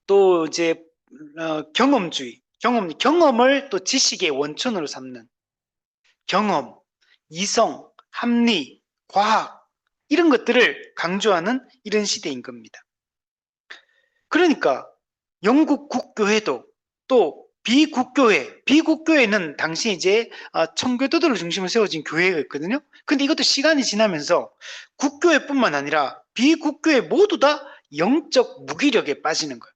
또 이제 경험주의, 경험을 또 지식의 원천으로 삼는 경험, 이성, 합리, 과학 이런 것들을 강조하는 이런 시대인 겁니다. 그러니까 영국 국교회도 또 비국교회는 당시 이제 청교도들을 중심으로 세워진 교회가 있거든요. 근데 이것도 시간이 지나면서 국교회뿐만 아니라 비국교회 모두 다 영적 무기력에 빠지는 거예요.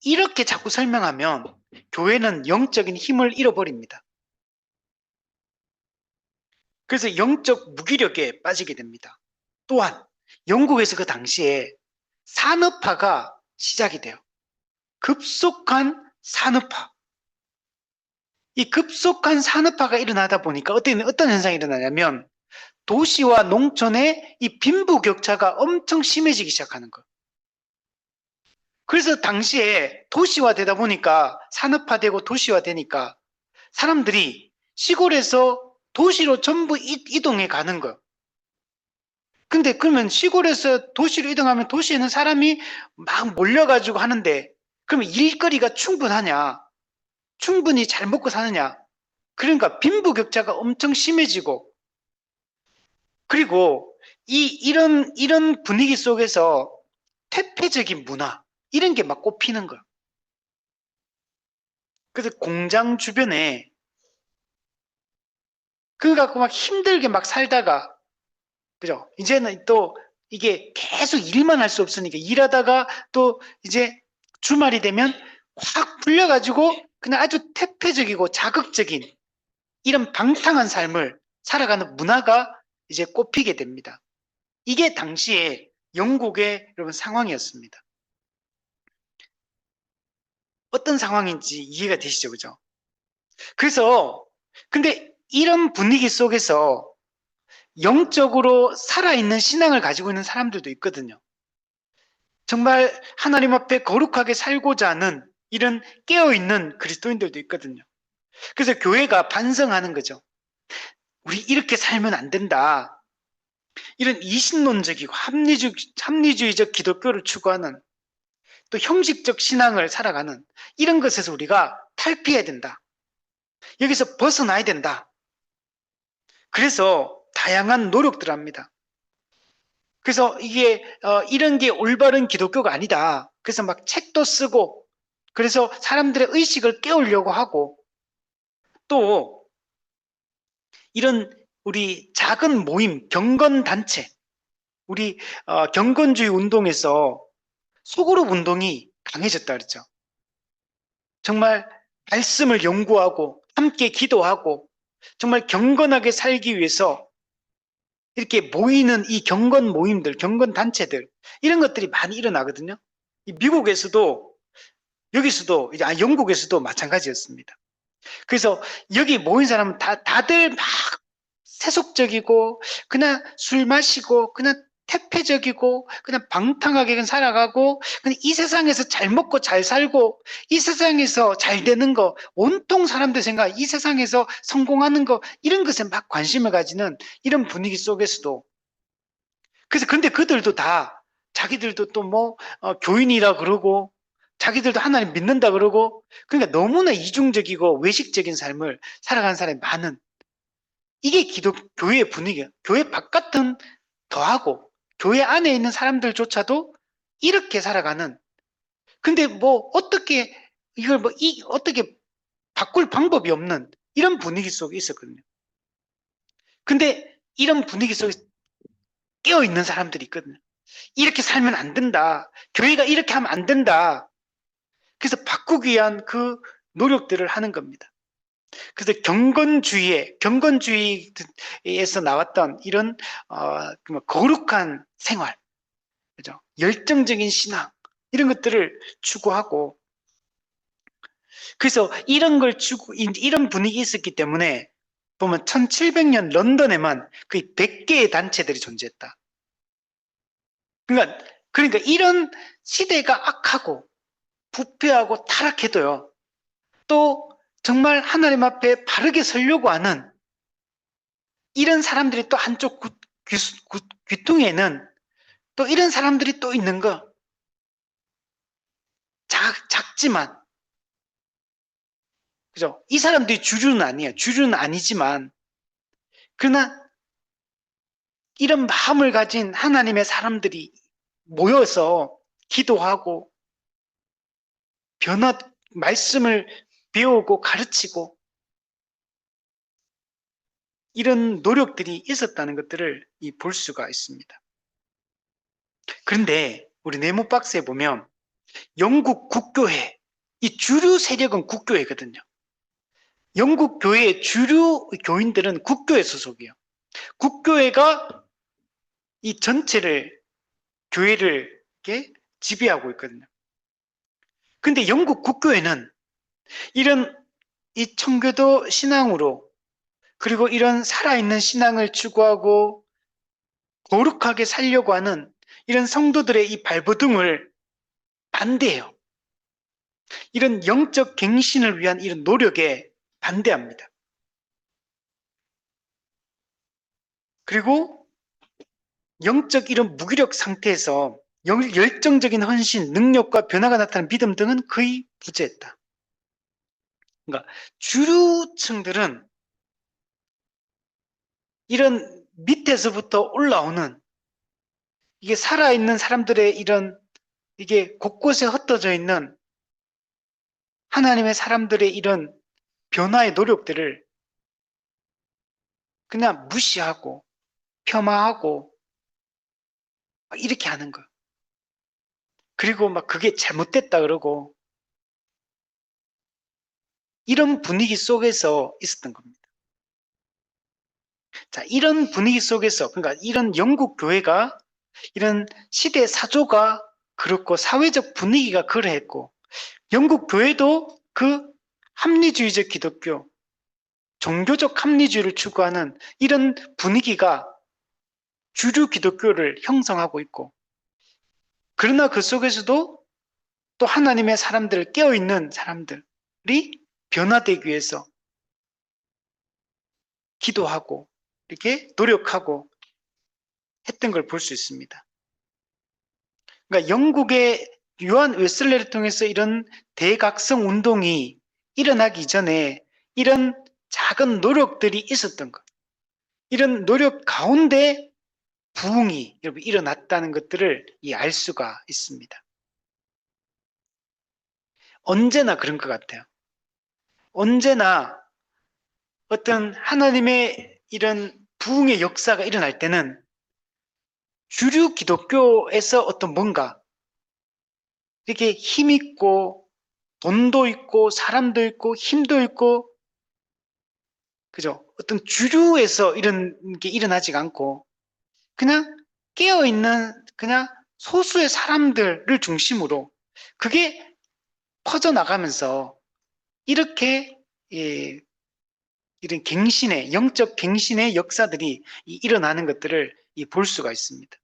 이렇게 자꾸 설명하면 교회는 영적인 힘을 잃어버립니다. 그래서 영적 무기력에 빠지게 됩니다. 또한 영국에서 그 당시에 산업화가 시작이 돼요. 급속한 산업화. 이 급속한 산업화가 일어나다 보니까 어떤 현상이 일어나냐면 도시와 농촌의 이 빈부격차가 엄청 심해지기 시작하는 거예요. 그래서 당시에 도시화되다 보니까 산업화되고 도시화되니까 사람들이 시골에서 도시로 전부 이동해 가는 거예요. 근데 그러면 시골에서 도시로 이동하면 도시에는 사람이 막 몰려가지고 하는데 그러면 일거리가 충분하냐? 충분히 잘 먹고 사느냐? 그러니까 빈부격차가 엄청 심해지고 그리고 이런 분위기 속에서 퇴폐적인 문화 이런 게 막 꼽히는 거예요. 그래서 공장 주변에 그거 갖고 막 힘들게 막 살다가 그죠? 이제는 또 이게 계속 일만 할 수 없으니까 일하다가 또 이제 주말이 되면 확 풀려가지고 그냥 아주 퇴폐적이고 자극적인 이런 방탕한 삶을 살아가는 문화가 이제 꼽히게 됩니다. 이게 당시에 영국의 여러분 상황이었습니다. 어떤 상황인지 이해가 되시죠? 그죠? 그래서 근데 이런 분위기 속에서 영적으로 살아있는 신앙을 가지고 있는 사람들도 있거든요. 정말 하나님 앞에 거룩하게 살고자 하는 이런 깨어있는 그리스도인들도 있거든요. 그래서 교회가 반성하는 거죠. 우리 이렇게 살면 안 된다. 이런 이신론적이고 합리주의적 기독교를 추구하는 또 형식적 신앙을 살아가는 이런 것에서 우리가 탈피해야 된다. 여기서 벗어나야 된다. 그래서 다양한 노력들을 합니다. 그래서 이게 이런 게 올바른 기독교가 아니다. 그래서 막 책도 쓰고 그래서 사람들의 의식을 깨우려고 하고 또 이런 우리 작은 모임, 경건단체, 우리 경건주의 운동에서 소그룹 운동이 강해졌다 그랬죠. 정말 말씀을 연구하고 함께 기도하고 정말 경건하게 살기 위해서 이렇게 모이는 이 경건 모임들, 경건 단체들 이런 것들이 많이 일어나거든요. 미국에서도 여기서도 이제 영국에서도 마찬가지였습니다. 그래서 여기 모인 사람은 다들 막 세속적이고 그냥 술 마시고 그냥 태폐적이고 그냥 방탕하게 살아가고 그냥 이 세상에서 잘 먹고 잘 살고 이 세상에서 잘 되는 거 온통 사람들 생각 이 세상에서 성공하는 거 이런 것에 막 관심을 가지는 이런 분위기 속에서도 그래서 근데 그들도 다 자기들도 또 뭐 교인이라 그러고 자기들도 하나님 믿는다 그러고 그러니까 너무나 이중적이고 외식적인 삶을 살아가는 사람이 많은 이게 교회의 분위기야. 교회 바깥은 더하고 교회 안에 있는 사람들조차도 이렇게 살아가는 근데 뭐 어떻게 이걸 뭐 어떻게 바꿀 방법이 없는 이런 분위기 속에 있었거든요. 근데 이런 분위기 속에 깨어 있는 사람들이 있거든요. 이렇게 살면 안 된다. 교회가 이렇게 하면 안 된다. 그래서 바꾸기 위한 그 노력들을 하는 겁니다. 그래서 경건주의에서 나왔던 이런 거룩한 생활, 그죠? 열정적인 신앙 이런 것들을 추구하고 그래서 이런 분위기 있었기 때문에 보면 1700년 런던에만 거의 100개의 단체들이 존재했다. 그러니까 이런 시대가 악하고 부패하고 타락해도요. 또 정말 하나님 앞에 바르게 서려고 하는 이런 사람들이 또 한쪽 귀퉁이에는 또 이런 사람들이 또 있는 거. 작지만 그죠? 이 사람들이 주류는 아니에요. 주류는 아니지만 그러나 이런 마음을 가진 하나님의 사람들이 모여서 기도하고 말씀을 배우고 가르치고 이런 노력들이 있었다는 것들을 볼 수가 있습니다. 그런데 우리 네모 박스에 보면 영국 국교회, 이 주류 세력은 국교회거든요. 영국 교회의 주류 교인들은 국교회 소속이에요. 국교회가 이 전체를 교회를 이렇게 지배하고 있거든요. 근데 영국 국교회는 이런 이 청교도 신앙으로 그리고 이런 살아있는 신앙을 추구하고 거룩하게 살려고 하는 이런 성도들의 이 발버둥을 반대해요. 이런 영적 갱신을 위한 이런 노력에 반대합니다. 그리고 영적 이런 무기력 상태에서 열정적인 헌신, 능력과 변화가 나타나는 믿음 등은 거의 부재했다. 그러니까 주류층들은 이런 밑에서부터 올라오는 이게 살아있는 사람들의 이게 곳곳에 흩어져 있는 하나님의 사람들의 이런 변화의 노력들을 그냥 무시하고 폄하하고 이렇게 하는 거. 그리고 막 그게 잘못됐다 그러고 이런 분위기 속에서 있었던 겁니다. 자, 이런 분위기 속에서 그러니까 이런 영국 교회가 이런 시대 사조가 그렇고 사회적 분위기가 그러했고 영국 교회도 그 합리주의적 기독교, 종교적 합리주의를 추구하는 이런 분위기가 주류 기독교를 형성하고 있고 그러나 그 속에서도 또 하나님의 사람들, 깨어있는 사람들이 변화되기 위해서 기도하고 이렇게 노력하고 했던 걸 볼 수 있습니다. 그러니까 영국의 요한 웨슬레를 통해서 이런 대각성 운동이 일어나기 전에 이런 작은 노력들이 있었던 것. 이런 노력 가운데 부흥이 여러분 일어났다는 것들을 알 수가 있습니다. 언제나 그런 것 같아요. 언제나 어떤 하나님의 이런 부흥의 역사가 일어날 때는 주류 기독교에서 어떤 뭔가 이렇게 힘 있고 돈도 있고 사람도 있고 힘도 있고 그죠? 어떤 주류에서 이런 게 일어나지가 않고 그냥 깨어있는 그냥 소수의 사람들을 중심으로 그게 퍼져나가면서 이렇게 예, 이런 갱신의 영적 갱신의 역사들이 일어나는 것들을 볼 수가 있습니다.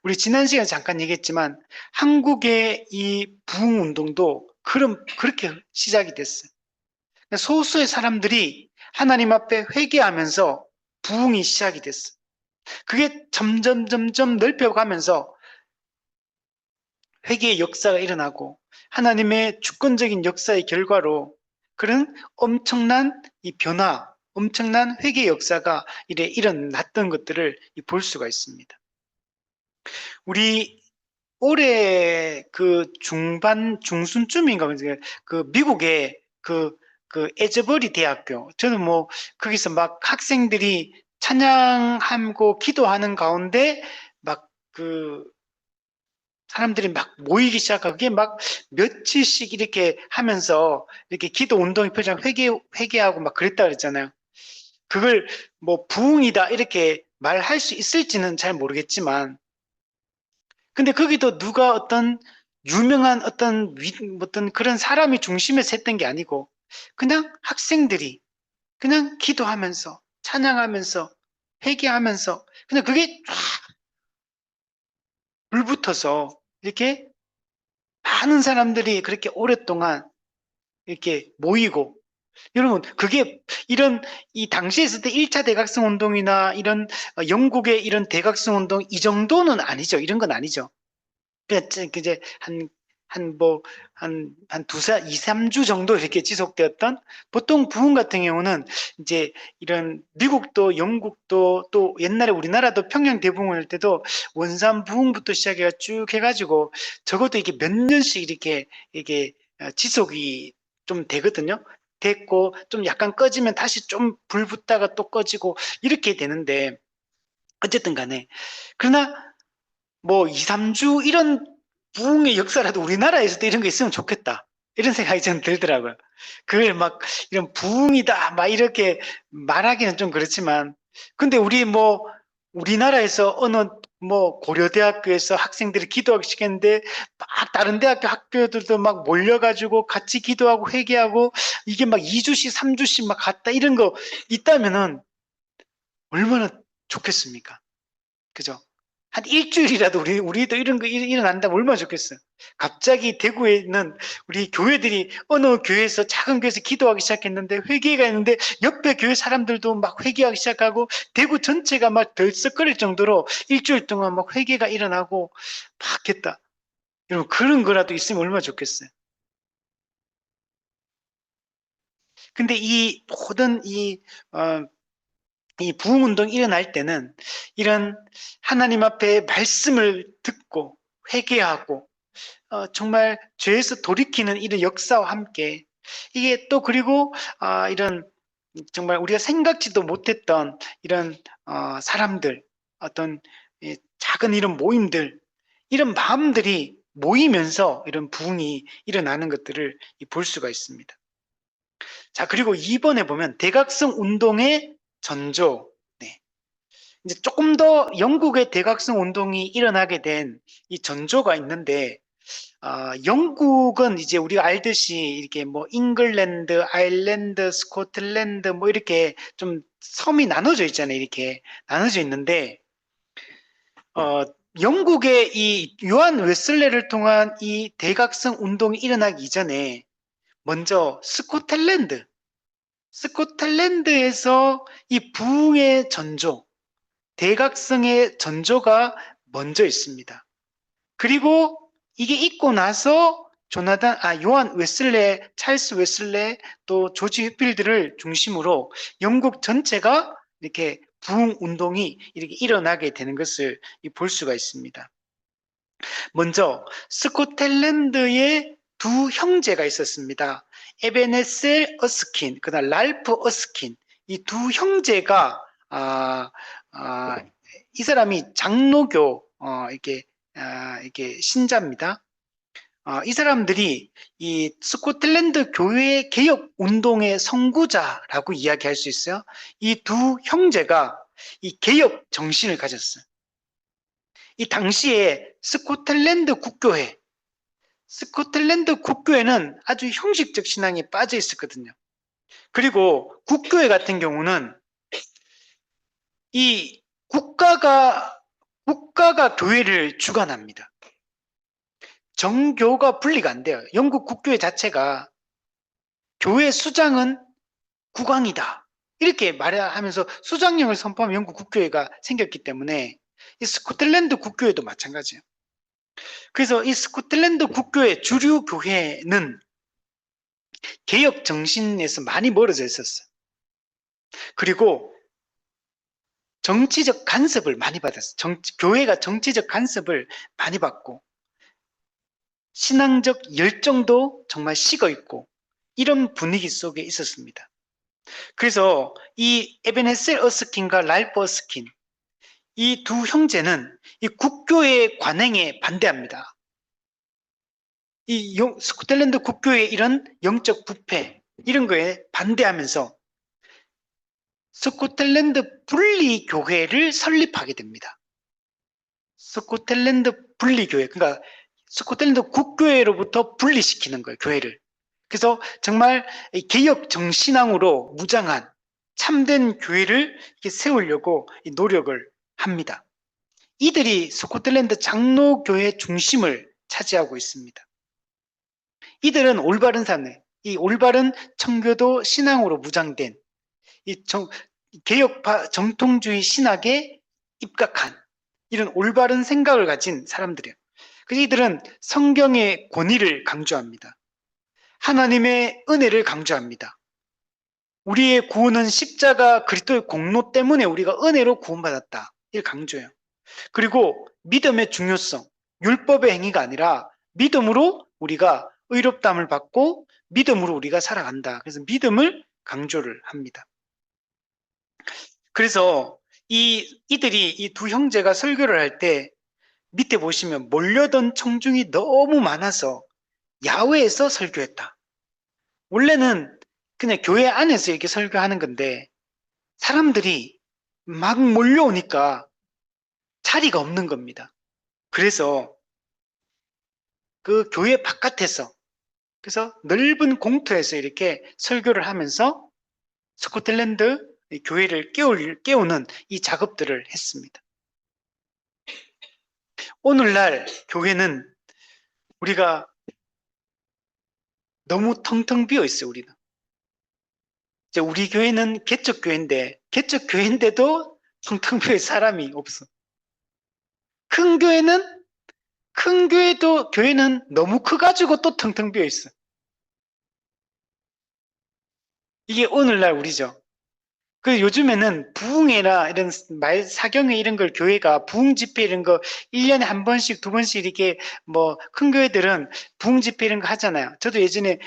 우리 지난 시간에 잠깐 얘기했지만 한국의 이 부흥 운동도 그렇게 시작이 됐어요. 소수의 사람들이 하나님 앞에 회개하면서 부흥이 시작이 됐어요. 그게 점점 넓혀가면서 회개의 역사가 일어나고 하나님의 주권적인 역사의 결과로 그런 엄청난 이 변화, 엄청난 회개의 역사가 일어났던 것들을 볼 수가 있습니다. 우리 올해 그 중순쯤인가 그 미국의 그 에즈버리 대학교 저는 뭐 거기서 막 학생들이 찬양하고 기도하는 가운데 막 그 사람들이 막 모이기 시작하고 그게 막 며칠씩 이렇게 하면서 이렇게 기도 운동이 펼쳐 회개하고 막 그랬다 그랬잖아요. 그걸 뭐 부흥이다 이렇게 말할 수 있을지는 잘 모르겠지만 근데 거기도 누가 어떤 유명한 어떤 그런 사람이 중심에서 했던 게 아니고 그냥 학생들이 그냥 기도하면서 찬양하면서 회개하면서 그냥 그게 쫙 불붙어서 이렇게 많은 사람들이 그렇게 오랫동안 이렇게 모이고 여러분 그게 이런 이 당시에 있을 때 1차 대각성 운동이나 이런 영국의 이런 대각성 운동 이 정도는 아니죠. 이런 건 아니죠. 그냥 이제 한 두세, 2, 3주 정도 이렇게 지속되었던 보통 부흥 같은 경우는 이제 이런 미국도 영국도 또 옛날에 우리나라도 평양 대부흥 할 때도 원산 부흥부터 시작해가 쭉 해가지고 적어도 이게 몇 년씩 이게 지속이 좀 되거든요. 됐고 좀 약간 꺼지면 다시 좀 불 붙다가 또 꺼지고 이렇게 되는데 어쨌든 간에 그러나 뭐 2, 3주 이런 부흥의 역사라도 우리나라에서도 이런 거 있으면 좋겠다. 이런 생각이 저는 들더라고요. 그걸 막 이런 부흥이다 막 이렇게 말하기는 좀 그렇지만 근데 우리 뭐 우리나라에서 어느 뭐 고려대학교에서 학생들이 기도하기 시켰는데 막 다른 대학교 학교들도 막 몰려가지고 같이 기도하고 회개하고 이게 막 2주씩 3주씩 막 갔다 이런 거 있다면은 얼마나 좋겠습니까? 그죠? 한 일주일이라도 우리도 이런 거 일어난다면 얼마나 좋겠어요. 갑자기 대구에 있는 우리 교회들이 어느 교회에서 작은 교회에서 기도하기 시작했는데 회개가 있는데 옆에 교회 사람들도 막 회개하기 시작하고 대구 전체가 막 들썩거릴 정도로 일주일 동안 막 회개가 일어나고 막 했다. 여러분 그런 거라도 있으면 얼마나 좋겠어요. 근데 이 모든 이 부흥운동이 일어날 때는 이런 하나님 앞에 말씀을 듣고 회개하고 정말 죄에서 돌이키는 이런 역사와 함께 이게 또 그리고 이런 정말 우리가 생각지도 못했던 이런 사람들 어떤 작은 이런 모임들 이런 마음들이 모이면서 이런 부흥이 일어나는 것들을 볼 수가 있습니다. 자 그리고 이번에 보면 대각성 운동의 전조 네. 이제 조금 더 영국의 대각성 운동이 일어나게 된 이 전조가 있는데 영국은 이제 우리가 알듯이 이렇게 뭐 잉글랜드, 아일랜드, 스코틀랜드 뭐 이렇게 좀 섬이 나눠져 있잖아요. 이렇게 나눠져 있는데 어, 영국의 이 요한 웨슬레를 통한 이 대각성 운동이 일어나기 이전에 먼저 스코틀랜드에서 이 부흥의 전조, 대각성의 전조가 먼저 있습니다. 그리고 이게 있고 나서 요한 웨슬레, 찰스 웨슬레, 또 조지 휘필드를 중심으로 영국 전체가 이렇게 부흥 운동이 이렇게 일어나게 되는 것을 볼 수가 있습니다. 먼저 스코틀랜드에 두 형제가 있었습니다. 에베네셀 어스킨, 그다음 랄프 어스킨. 이 두 형제가 이 사람이 장로교 이게 신자입니다. 이 사람들이 이 스코틀랜드 교회 개혁 운동의 선구자라고 이야기할 수 있어요. 이 두 형제가 이 개혁 정신을 가졌어요. 이 당시에 스코틀랜드 국교회는 아주 형식적 신앙에 빠져 있었거든요. 그리고 국교회 같은 경우는 이 국가가 교회를 주관합니다. 정교가 분리가 안 돼요. 영국 국교회 자체가 교회 수장은 국왕이다. 이렇게 말하면서 수장령을 선포하면 영국 국교회가 생겼기 때문에 이 스코틀랜드 국교회도 마찬가지예요. 그래서 이 스코틀랜드 국교회 주류 교회는 개혁 정신에서 많이 멀어져 있었어요. 그리고 정치적 간섭을 많이 받았어요. 교회가 정치적 간섭을 많이 받고 신앙적 열정도 정말 식어 있고 이런 분위기 속에 있었습니다. 그래서 이 에벤헤셀 어스킨과 랄프 어스킨 이 두 형제는 이 국교의 관행에 반대합니다. 이 스코틀랜드 국교의 이런 영적 부패 이런 거에 반대하면서 스코틀랜드 분리교회를 설립하게 됩니다. 스코틀랜드 분리교회, 그러니까 스코틀랜드 국교회로부터 분리시키는 거예요, 교회를. 그래서 정말 개혁 정신앙으로 무장한 참된 교회를 세우려고 노력을 합니다. 이들이 스코틀랜드 장로교회 중심을 차지하고 있습니다. 이들은 올바른 사람들, 이 올바른 청교도 신앙으로 무장된 이 개혁파 정통주의 신학에 입각한 이런 올바른 생각을 가진 사람들이에요. 그래서 이들은 성경의 권위를 강조합니다. 하나님의 은혜를 강조합니다. 우리의 구원은 십자가 그리스도의 공로 때문에 우리가 은혜로 구원받았다. 이를 강조해요. 그리고 믿음의 중요성, 율법의 행위가 아니라 믿음으로 우리가 의롭다함을 받고 믿음으로 우리가 살아간다. 그래서 믿음을 강조를 합니다. 그래서 이들이 이 두 형제가 설교를 할 때 밑에 보시면 몰려든 청중이 너무 많아서 야외에서 설교했다. 원래는 그냥 교회 안에서 이렇게 설교하는 건데 사람들이 막 몰려오니까 자리가 없는 겁니다. 그래서 그 교회 바깥에서 그래서 넓은 공터에서 이렇게 설교를 하면서 스코틀랜드 교회를 깨우는 이 작업들을 했습니다. 오늘날 교회는 우리가 너무 텅텅 비어 있어요, 우리는. 이제 우리 교회는 개척교회인데도 텅텅 비어 사람이 없어. 큰 교회도 교회는 너무 커가지고 또 텅텅 비어 있어. 이게 오늘날 우리죠. 그 요즘에는 부흥회나 이런 사경회 이런 걸 교회가 부흥 집회 이런 거 1년에 한 번씩 두 번씩 이렇게 뭐 큰 교회들은 부흥 집회 이런 거 하잖아요. 저도 예전에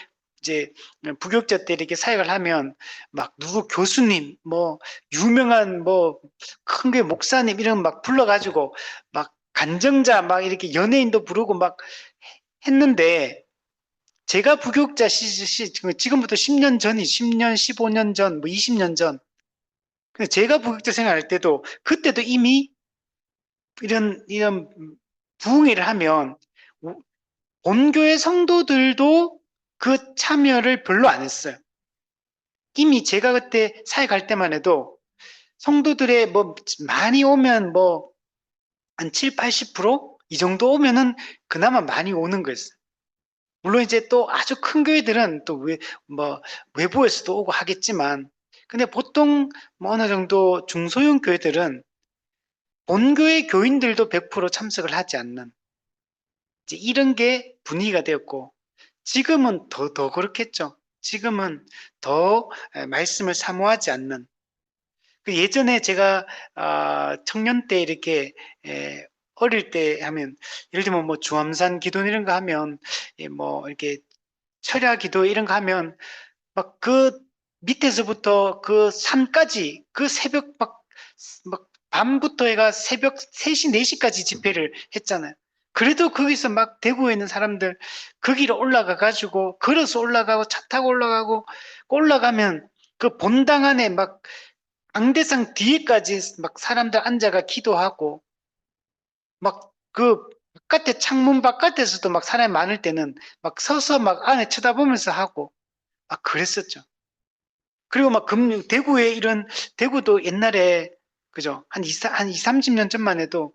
이제 부교육자 때 이렇게 사역을 하면 막 누구 교수님 뭐 유명한 뭐 큰 교회 목사님 이런 막 불러가지고 막 간정자 막 이렇게 연예인도 부르고 막 했는데 제가 부교육자 지금부터 10년 전이 10년 15년 전 뭐 20년 전 근데 제가 부교육자 생활할 때도 그때도 이미 이런 부흥회를 하면 본교회 성도들도 그 참여를 별로 안 했어요. 이미 제가 그때 사역할 때만 해도 성도들의 뭐 많이 오면 뭐 한 7, 80%이 정도 오면은 그나마 많이 오는 거였어요. 물론 이제 또 아주 큰 교회들은 또 뭐 외부에서도 오고 하겠지만 근데 보통 뭐 어느 정도 중소형 교회들은 본교회 교인들도 100% 참석을 하지 않는 이제 이런 게 분위기가 되었고, 지금은 더 그렇겠죠. 지금은 더 말씀을 사모하지 않는. 그 예전에 제가 청년 때 이렇게 어릴 때 하면, 예를 들면 뭐 주암산 기도 이런 거 하면, 뭐 이렇게 철야 기도 이런 거 하면 막 그 밑에서부터 그 산까지 그 새벽 막 밤부터 해가 새벽 3시, 4시까지 집회를 했잖아요. 그래도 거기서 막 대구에 있는 사람들 그 길 올라가 가지고 걸어서 올라가고 차 타고 올라가면 그 본당 안에 막 앙대상 뒤에까지 막 사람들 앉아가 기도하고 막 그 바깥에 창문 바깥에서도 막 사람이 많을 때는 막 서서 막 안에 쳐다보면서 하고 막 그랬었죠. 그리고 막 대구에 이런, 대구도 옛날에, 그죠? 한 2, 30년 전만 해도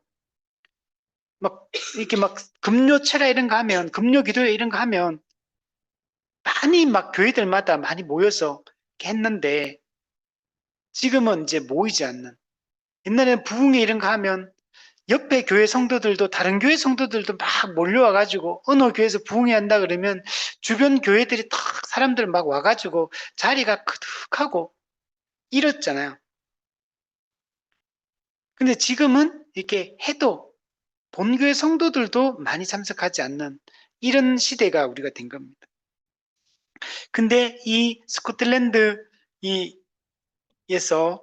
막 이렇게 막 금요철야 이런 거 하면, 금요기도회 이런 거 하면 많이 막 교회들마다 많이 모여서 이렇게 했는데 지금은 이제 모이지 않는. 옛날에는 부흥회 이런 거 하면 옆에 교회 성도들도 다른 교회 성도들도 막 몰려와가지고 어느 교회에서 부흥회 한다 그러면 주변 교회들이 딱 사람들 막 와가지고 자리가 크득하고 이렇잖아요. 근데 지금은 이렇게 해도 본교회 성도들도 많이 참석하지 않는 이런 시대가 우리가 된 겁니다. 근데 이 스코틀랜드 에서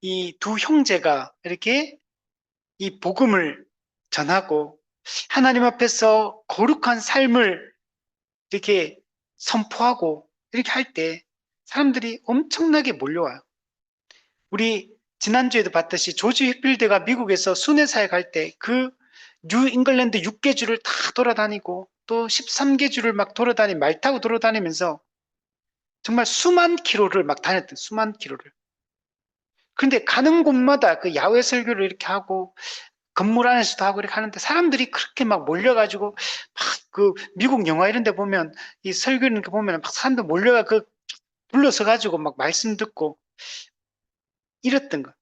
이 두 형제가 이렇게 이 복음을 전하고 하나님 앞에서 거룩한 삶을 이렇게 선포하고 이렇게 할 때 사람들이 엄청나게 몰려와요. 우리 지난주에도 봤듯이 조지 휘필드가 미국에서 순회사에 갈 때 그 뉴 잉글랜드 6개 주를 다 돌아다니고 또 13개 주를 막 돌아다니 말 타고 돌아다니면서 정말 수만 킬로를 막 다녔던 수만 킬로를. 그런데 가는 곳마다 그 야외 설교를 이렇게 하고 건물 안에서도 하고 이렇게 하는데 사람들이 그렇게 막 몰려가지고 막 그 미국 영화 이런 데 보면 이 설교 이렇게 보면 막 사람들 몰려가 그 불러서 가지고 막 말씀 듣고 이랬던 거.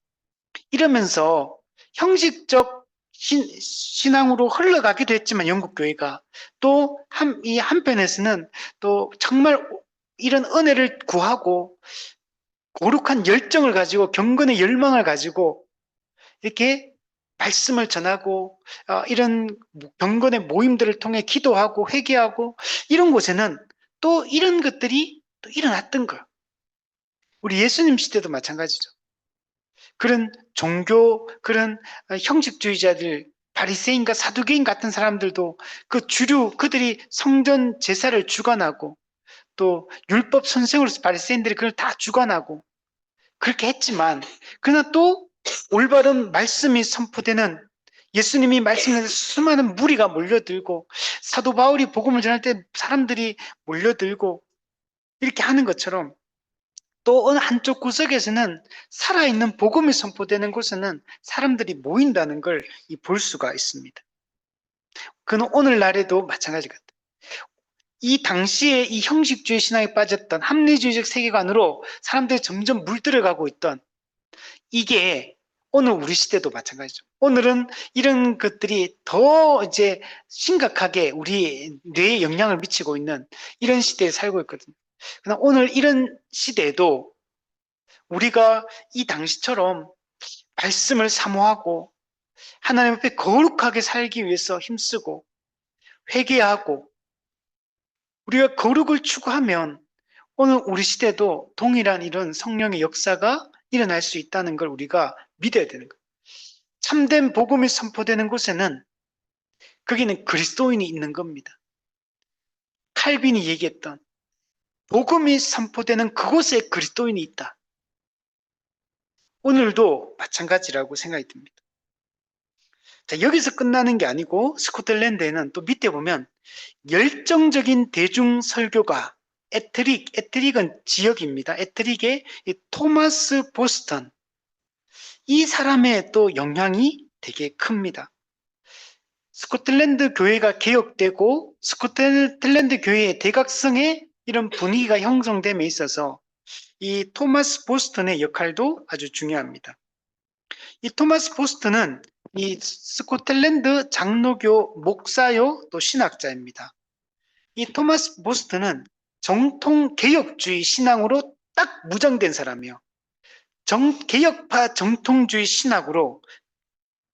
이러면서 형식적 신앙으로 흘러가기도 했지만 영국 교회가 또 이 한편에서는 또 정말 이런 은혜를 구하고 거룩한 열정을 가지고 경건의 열망을 가지고 이렇게 말씀을 전하고 이런 경건의 모임들을 통해 기도하고 회개하고 이런 곳에는 또 이런 것들이 또 일어났던 거예요. 우리 예수님 시대도 마찬가지죠. 그런 종교, 그런 형식주의자들, 바리새인과 사두개인 같은 사람들도 그 주류, 그들이 성전 제사를 주관하고 또 율법 선생으로서 바리새인들이 그걸 다 주관하고 그렇게 했지만 그러나 또 올바른 말씀이 선포되는 예수님이 말씀하신 수많은 무리가 몰려들고 사도 바울이 복음을 전할 때 사람들이 몰려들고 이렇게 하는 것처럼 또 어느 한쪽 구석에서는 살아있는 복음이 선포되는 곳에는 사람들이 모인다는 걸 볼 수가 있습니다. 그는 오늘날에도 마찬가지 같아요. 이 당시에 이 형식주의 신앙에 빠졌던 합리주의적 세계관으로 사람들이 점점 물들어가고 있던 이게 오늘 우리 시대도 마찬가지죠. 오늘은 이런 것들이 더 이제 심각하게 우리 뇌에 영향을 미치고 있는 이런 시대에 살고 있거든요. 그러나 오늘 이런 시대에도 우리가 이 당시처럼 말씀을 사모하고 하나님 앞에 거룩하게 살기 위해서 힘쓰고 회개하고 우리가 거룩을 추구하면 오늘 우리 시대도 동일한 이런 성령의 역사가 일어날 수 있다는 걸 우리가 믿어야 되는 거예요. 참된 복음이 선포되는 곳에는 거기는 그리스도인이 있는 겁니다. 칼빈이 얘기했던 복음이 선포되는 그곳에 그리스도인이 있다. 오늘도 마찬가지라고 생각이 듭니다. 자, 여기서 끝나는 게 아니고 스코틀랜드에는 또 밑에 보면 열정적인 대중 설교가 에트릭은 지역입니다. 에트릭의 토마스 보스턴 이 사람의 또 영향이 되게 큽니다. 스코틀랜드 교회가 개혁되고 스코틀랜드 교회의 대각성의 이런 분위기가 형성됨에 있어서 이 토마스 보스턴의 역할도 아주 중요합니다. 이 토마스 보스턴은 이 스코틀랜드 장로교 목사요 또 신학자입니다. 이 토마스 보스턴은 정통 개혁주의 신앙으로 딱 무장된 사람이요. 개혁파 정통주의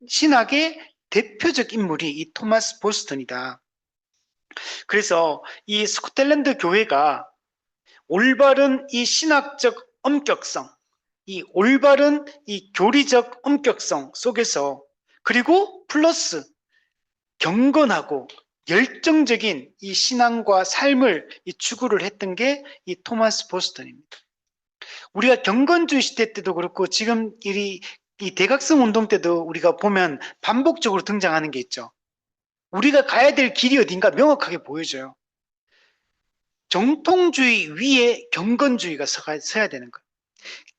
신학의 대표적 인물이 이 토마스 보스턴이다. 그래서 이 스코틀랜드 교회가 올바른 이 신학적 엄격성, 이 올바른 이 교리적 엄격성 속에서 그리고 플러스 경건하고 열정적인 이 신앙과 삶을 추구를 했던 게 이 토마스 보스턴입니다. 우리가 경건주의 시대 때도 그렇고 지금 이 대각성 운동 때도 우리가 보면 반복적으로 등장하는 게 있죠. 우리가 가야 될 길이 어딘가 명확하게 보여져요. 정통주의 위에 경건주의가 서야 되는 거예요.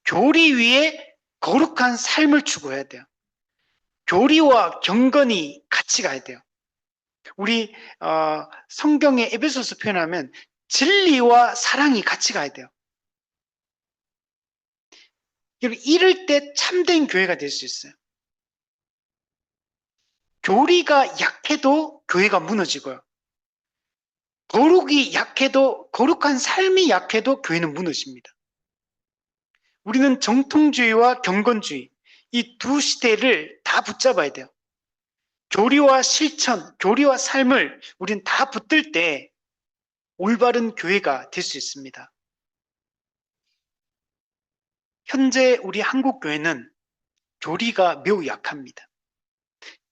교리 위에 거룩한 삶을 추구해야 돼요. 교리와 경건이 같이 가야 돼요. 우리 성경의 에베소서 표현하면 진리와 사랑이 같이 가야 돼요. 이럴 때 참된 교회가 될 수 있어요. 교리가 약해도 교회가 무너지고요. 거룩이 약해도 거룩한 삶이 약해도 교회는 무너집니다. 우리는 정통주의와 경건주의 이 두 시대를 다 붙잡아야 돼요. 교리와 실천, 교리와 삶을 우리는 다 붙들 때 올바른 교회가 될 수 있습니다. 현재 우리 한국 교회는 교리가 매우 약합니다.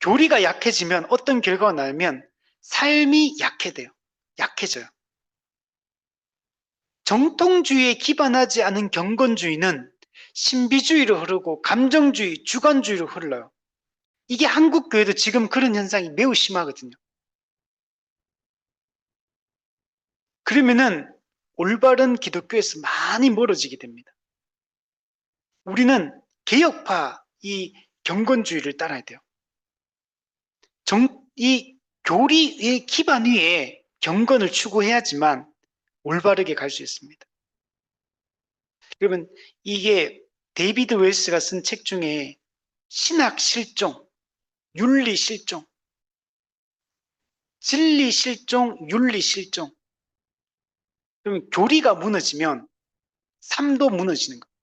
교리가 약해지면 어떤 결과가 나면 삶이 약해져요. 정통주의에 기반하지 않은 경건주의는 신비주의로 흐르고 감정주의, 주관주의로 흘러요. 이게 한국 교회도 지금 그런 현상이 매우 심하거든요. 그러면은 올바른 기독교에서 많이 멀어지게 됩니다. 우리는 개혁파 이 경건주의를 따라야 돼요. 이 교리의 기반 위에 경건을 추구해야지만 올바르게 갈 수 있습니다. 여러분, 이게 데이비드 웰스가 쓴 책 중에 신학 실종, 윤리 실종, 진리 실종, 윤리 실종. 그러면 교리가 무너지면 삶도 무너지는 거예요.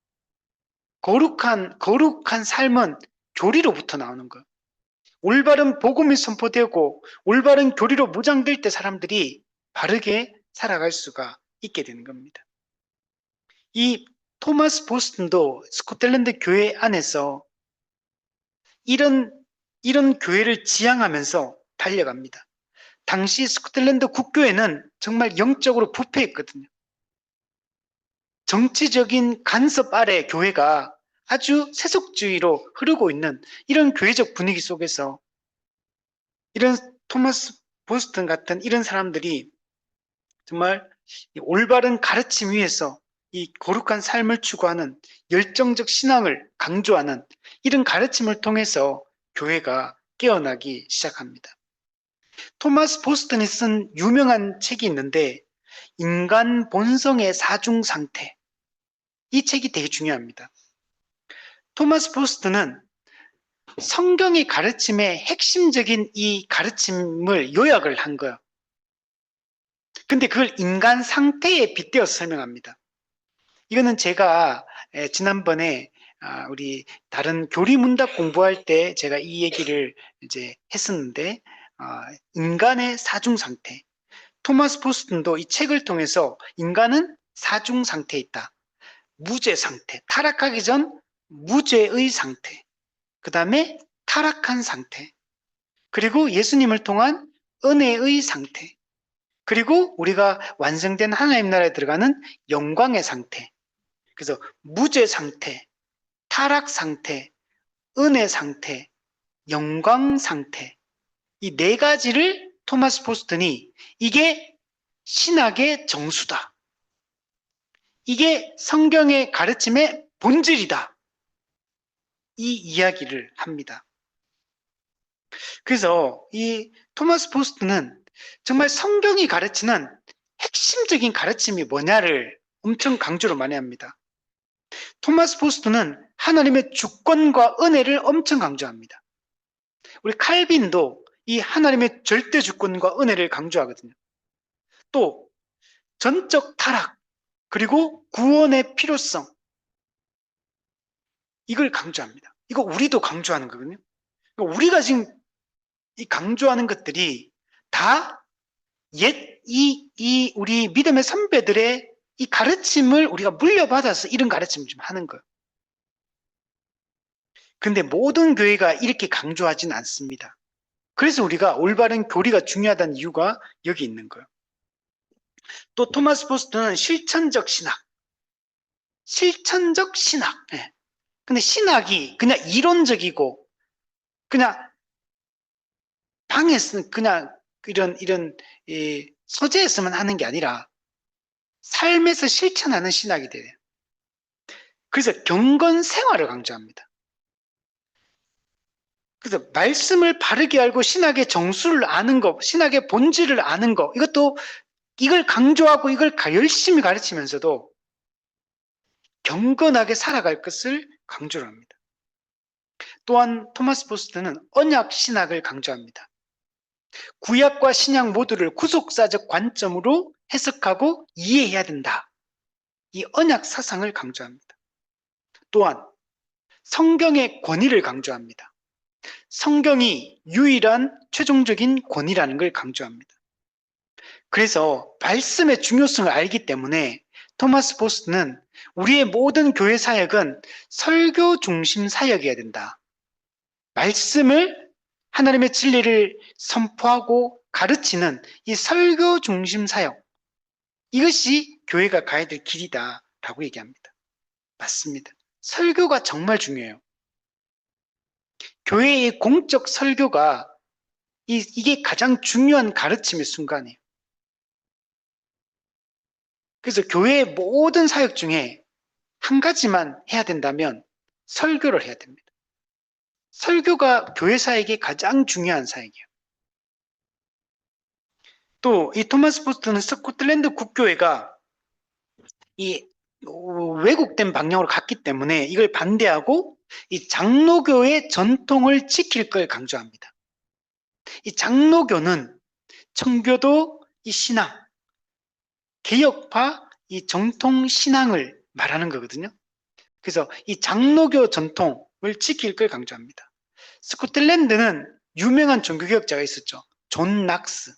거룩한 삶은 교리로부터 나오는 거예요. 올바른 복음이 선포되고 올바른 교리로 무장될 때 사람들이 바르게 살아갈 수가 있게 되는 겁니다. 이 토마스 보스턴도 스코틀랜드 교회 안에서 이런 교회를 지향하면서 달려갑니다. 당시 스코틀랜드 국교회는 정말 영적으로 부패했거든요. 정치적인 간섭 아래 교회가 아주 세속주의로 흐르고 있는 이런 교회적 분위기 속에서 이런 토마스 보스턴 같은 이런 사람들이 정말 올바른 가르침 위에서 이 거룩한 삶을 추구하는 열정적 신앙을 강조하는 이런 가르침을 통해서 교회가 깨어나기 시작합니다. 토마스 보스턴이 쓴 유명한 책이 있는데 인간 본성의 사중 상태, 이 책이 되게 중요합니다. 토마스 보스턴은 성경의 가르침의 핵심적인 이 가르침을 요약을 한 거예요. 근데 그걸 인간 상태에 빗대어서 설명합니다. 이거는 제가 지난번에 우리 다른 교리문답 공부할 때 제가 이 얘기를 이제 했었는데 인간의 사중 상태. 토마스 보스턴도 이 책을 통해서 인간은 사중 상태에 있다. 무죄 상태, 타락하기 전 무죄의 상태, 그 다음에 타락한 상태, 그리고 예수님을 통한 은혜의 상태, 그리고 우리가 완성된 하나님 나라에 들어가는 영광의 상태. 그래서 무죄 상태, 타락 상태, 은혜 상태, 영광 상태, 이 네 가지를 토마스 보스턴이 이게 신학의 정수다. 이게 성경의 가르침의 본질이다. 이 이야기를 합니다. 그래서 이 토마스 보스턴은 정말 성경이 가르치는 핵심적인 가르침이 뭐냐를 엄청 강조를 많이 합니다. 토마스 보스턴은 하나님의 주권과 은혜를 엄청 강조합니다. 우리 칼빈도 이 하나님의 절대 주권과 은혜를 강조하거든요. 또 전적 타락, 그리고 구원의 필요성, 이걸 강조합니다. 이거 우리도 강조하는 거거든요. 그러니까 우리가 지금 이 강조하는 것들이 다 우리 믿음의 선배들의 이 가르침을 우리가 물려받아서 이런 가르침을 좀 하는 거예요. 근데 모든 교회가 이렇게 강조하진 않습니다. 그래서 우리가 올바른 교리가 중요하다는 이유가 여기 있는 거예요. 또 토마스 포스트는 실천적 신학. 예. 근데 신학이 그냥 이론적이고 그냥 방에서 그냥 이런 서재에서만 하는 게 아니라 삶에서 실천하는 신학이 돼요. 그래서 경건 생활을 강조합니다. 그래서 말씀을 바르게 알고 신학의 정수를 아는 것, 신학의 본질을 아는 것, 이걸 강조하고 이걸 열심히 가르치면서도 경건하게 살아갈 것을 강조를 합니다. 또한 토마스 포스트는 언약 신학을 강조합니다. 구약과 신약 모두를 구속사적 관점으로 해석하고 이해해야 된다. 이 언약 사상을 강조합니다. 또한 성경의 권위를 강조합니다. 성경이 유일한 최종적인 권위라는 걸 강조합니다. 그래서 말씀의 중요성을 알기 때문에 토마스 포스트는 우리의 모든 교회 사역은 설교 중심 사역이어야 된다. 말씀을 하나님의 진리를 선포하고 가르치는 이 설교 중심 사역, 이것이 교회가 가야 될 길이다라고 얘기합니다. 맞습니다. 설교가 정말 중요해요. 교회의 공적 설교가 이게 가장 중요한 가르침의 순간이에요. 그래서 교회의 모든 사역 중에 한 가지만 해야 된다면 설교를 해야 됩니다. 설교가 교회 사역의 가장 중요한 사역이에요. 또 이 토마스 포스트는 스코틀랜드 국교회가 이 왜곡된 방향으로 갔기 때문에 이걸 반대하고 이 장로교의 전통을 지킬 걸 강조합니다. 이 장로교는 청교도 이 신앙, 개혁파 이 정통 신앙을 말하는 거거든요. 그래서 이 장로교 전통을 지킬 걸 강조합니다. 스코틀랜드는 유명한 종교개혁자가 있었죠. 존 낙스.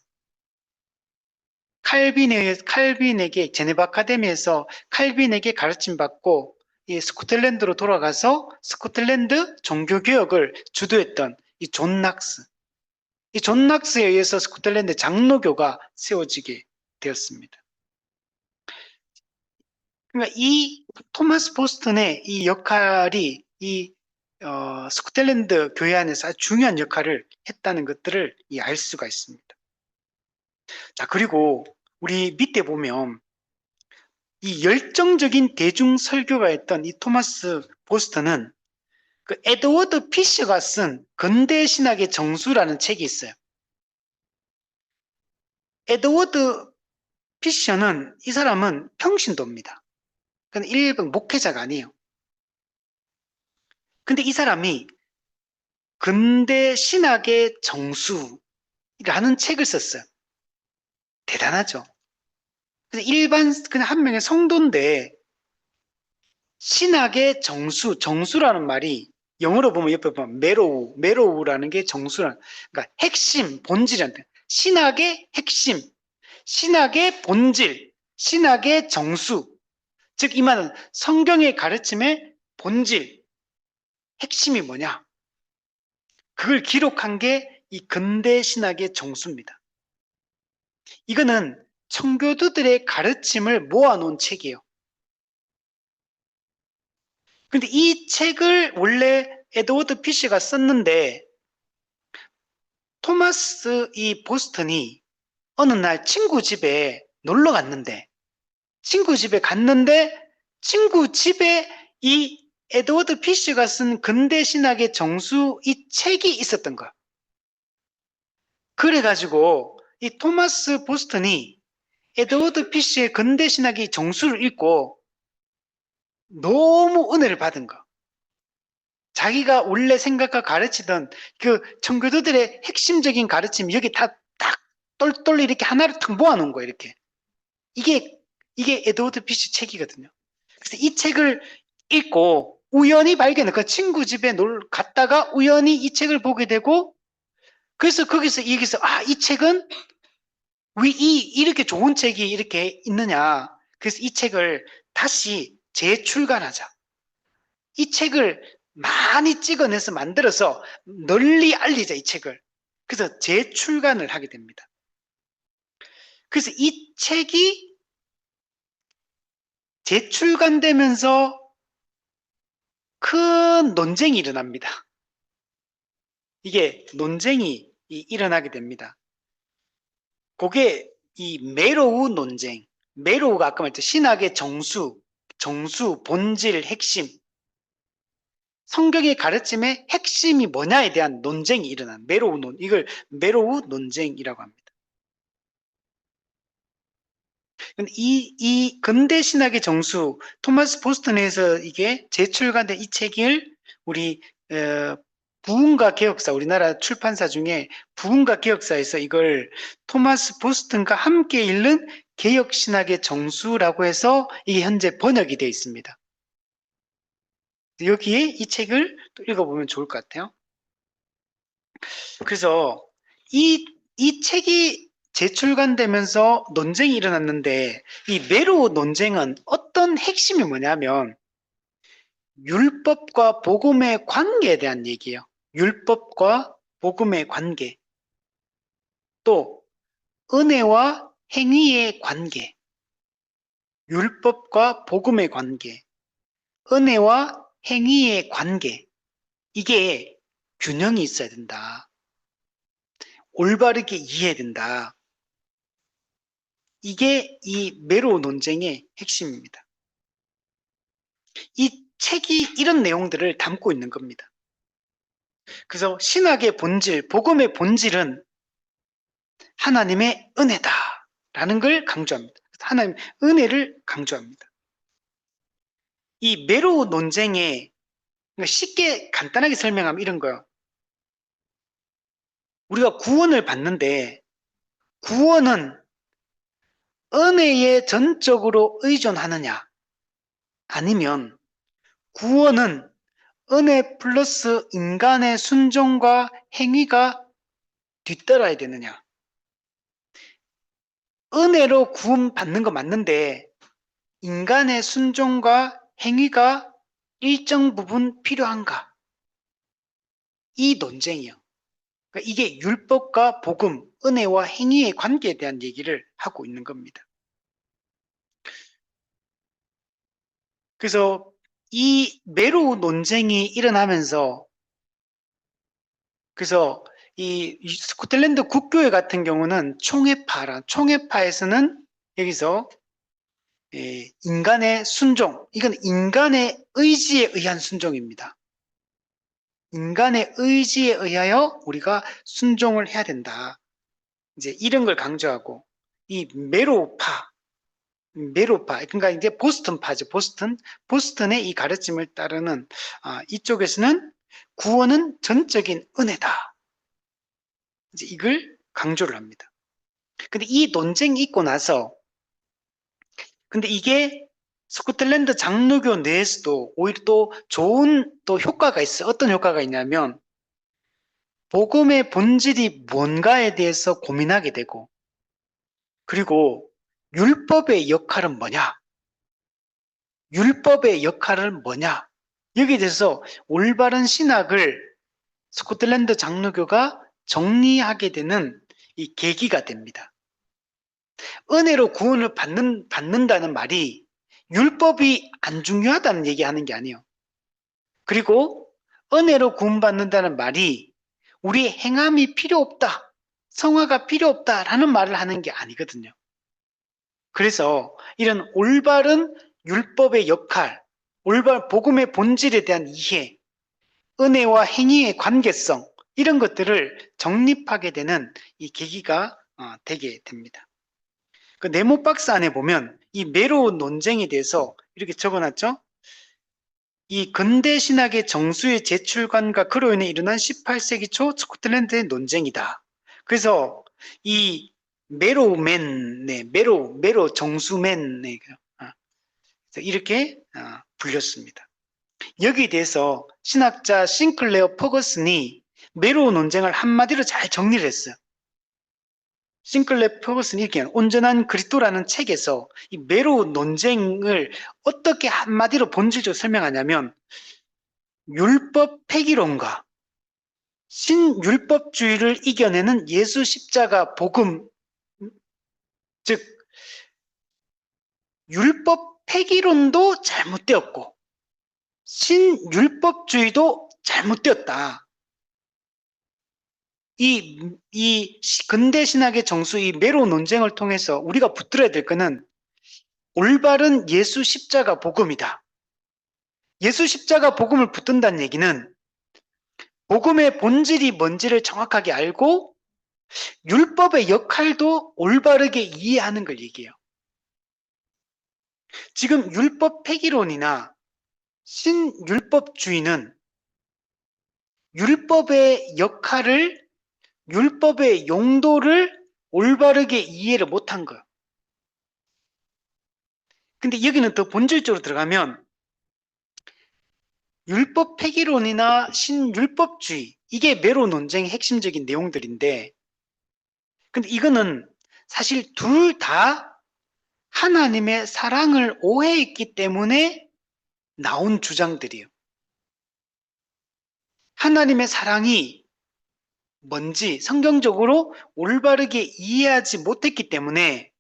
칼빈에게 제네바 아카데미에서 칼빈에게 가르침 받고 이 스코틀랜드로 돌아가서 스코틀랜드 종교개혁을 주도했던 이 존 낙스. 이 존 낙스에 의해서 스코틀랜드 장로교가 세워지게 되었습니다. 그러니까 이 토마스 포스턴의 이 역할이 스코틀랜드 교회 안에서 아주 중요한 역할을 했다는 것들을 알 수가 있습니다. 자, 그리고 우리 밑에 보면 이 열정적인 대중 설교가였던 이 토마스 포스턴은 그 에드워드 피셔가 쓴 근대 신학의 정수라는 책이 있어요. 에드워드 피셔는 이 사람은 평신도입니다. 그건 일반 목회자가 아니에요. 근데 이 사람이 근대 신학의 정수라는 책을 썼어요. 대단하죠. 그냥 한 명의 성도인데 신학의 정수라는 말이 영어로 보면 옆에 보면 메로우라는 게 정수라는, 그러니까 핵심, 본질이라는 뜻. 신학의 핵심, 신학의 본질, 신학의 정수. 즉, 이 말은 성경의 가르침의 본질, 핵심이 뭐냐? 그걸 기록한 게 이 근대 신학의 정수입니다. 이거는 청교도들의 가르침을 모아놓은 책이에요. 근데 이 책을 원래 에드워드 피시가 썼는데 토마스 이 보스턴이 어느 날 친구 집에 놀러 갔는데 친구 집에 이 에드워드 피시가 쓴 근대 신학의 정수 이 책이 있었던 거야. 그래가지고 이 토마스 보스턴이 에드워드 피시의 근대 신학의 정수를 읽고 너무 은혜를 받은 거. 자기가 원래 생각과 가르치던 그 청교도들의 핵심적인 가르침이 여기 다 딱 똘똘 이렇게 하나를 탁 모아놓은 거예요. 이렇게. 이게 에드워드 피시 책이거든요. 그래서 이 책을 읽고 우연히 발견해. 그 친구 집에 갔다가 우연히 이 책을 보게 되고, 그래서 거기서 여기서 이 책은 왜 이렇게 좋은 책이 이렇게 있느냐. 그래서 이 책을 다시 재출간하자. 이 책을 많이 찍어내서 만들어서 널리 알리자, 이 책을. 그래서 재출간을 하게 됩니다. 그래서 이 책이 재출간되면서 큰 논쟁이 일어납니다. 이게 논쟁이 일어나게 됩니다. 그게 이 메로우 논쟁. 메로우가 아까 말했죠. 신학의 정수, 본질, 핵심. 성경의 가르침의 핵심이 뭐냐에 대한 논쟁이 일어난 이걸 메로우 논쟁이라고 합니다. 이 근대 신학의 정수 토마스 보스턴에서 이게 재출간된 이 책을 우리 부흥과 개혁사, 우리나라 출판사 중에 부흥과 개혁사에서 이걸 토마스 보스턴과 함께 읽는 개혁 신학의 정수라고 해서 이게 현재 번역이 되어 있습니다. 여기에 이 책을 또 읽어보면 좋을 것 같아요. 그래서 이 책이 재출간되면서 논쟁이 일어났는데, 이 메로 논쟁은 어떤 핵심이 뭐냐면 율법과 복음의 관계에 대한 얘기예요. 율법과 복음의 관계, 또 은혜와 행위의 관계, 율법과 복음의 관계, 은혜와 행위의 관계, 이게 균형이 있어야 된다. 올바르게 이해해야 된다. 이게 이 메로 논쟁의 핵심입니다. 이 책이 이런 내용들을 담고 있는 겁니다. 그래서 신학의 본질, 복음의 본질은 하나님의 은혜다라는 걸 강조합니다. 하나님의 은혜를 강조합니다. 이 메로 논쟁에 쉽게 간단하게 설명하면 이런 거예요. 우리가 구원을 받는데 구원은 은혜에 전적으로 의존하느냐, 아니면 구원은 은혜 플러스 인간의 순종과 행위가 뒤따라야 되느냐. 은혜로 구원받는 거 맞는데 인간의 순종과 행위가 일정 부분 필요한가? 이 논쟁이요. 그러니까 이게 율법과 복음, 은혜와 행위의 관계에 대한 얘기를 하고 있는 겁니다. 그래서 이 메로 논쟁이 일어나면서, 그래서 이 스코틀랜드 국교회 같은 경우는 총회파에서는 여기서 인간의 순종, 이건 인간의 의지에 의한 순종입니다. 인간의 의지에 의하여 우리가 순종을 해야 된다. 이제 이런 걸 강조하고, 이 메로파, 그러니까 이제 보스턴파죠. 보스턴의 이 가르침을 따르는 이쪽에서는 구원은 전적인 은혜다. 이제 이걸 강조를 합니다. 근데 이 논쟁이 있고 나서, 근데 이게 스코틀랜드 장로교 내에서도 오히려 또 좋은 또 효과가 있어요. 어떤 효과가 있냐면 복음의 본질이 뭔가에 대해서 고민하게 되고, 그리고 율법의 역할은 뭐냐? 율법의 역할은 뭐냐? 여기에 대해서 올바른 신학을 스코틀랜드 장로교가 정리하게 되는 이 계기가 됩니다. 은혜로 구원을 받는다는 말이 율법이 안 중요하다는 얘기하는 게 아니에요. 그리고 은혜로 구원받는다는 말이 우리 행함이 필요 없다, 성화가 필요 없다라는 말을 하는 게 아니거든요. 그래서 이런 올바른 율법의 역할, 올바른 복음의 본질에 대한 이해, 은혜와 행위의 관계성, 이런 것들을 정립하게 되는 이 계기가 되게 됩니다. 그 네모 박스 안에 보면 이 메로 논쟁에 대해서 이렇게 적어놨죠. 이 근대 신학의 정수의 제출관과 그로 인해 일어난 18세기 초 스코틀랜드의 논쟁이다. 그래서 이 메로맨, 메로 정수맨, 이렇게 불렸습니다. 여기에 대해서 신학자 싱클레어 퍼거슨이 메로 논쟁을 한마디로 잘 정리를 했어요. 싱클레어 퍼거슨이 이렇게 온전한 그리스도라는 책에서 이 메로 논쟁을 어떻게 한마디로 본질적으로 설명하냐면 율법 폐기론과 신율법주의를 이겨내는 예수 십자가 복음, 즉 율법 폐기론도 잘못되었고 신율법주의도 잘못되었다. 이 근대 신학의 정수, 이 메로 논쟁을 통해서 우리가 붙들어야 될 것은 올바른 예수 십자가 복음이다. 예수 십자가 복음을 붙든다는 얘기는 복음의 본질이 뭔지를 정확하게 알고 율법의 역할도 올바르게 이해하는 걸 얘기해요. 지금 율법 폐기론이나 신율법주의는 율법의 역할을, 율법의 용도를 올바르게 이해를 못한 거예요. 근데 여기는 더 본질적으로 들어가면 율법 폐기론이나 신율법주의, 이게 메로 논쟁의 핵심적인 내용들인데, 근데 이거는 사실 둘 다 하나님의 사랑을 오해했기 때문에 나온 주장들이에요. 하나님의 사랑이 뭔지 성경적으로 올바르게 이해하지 못했기 때문에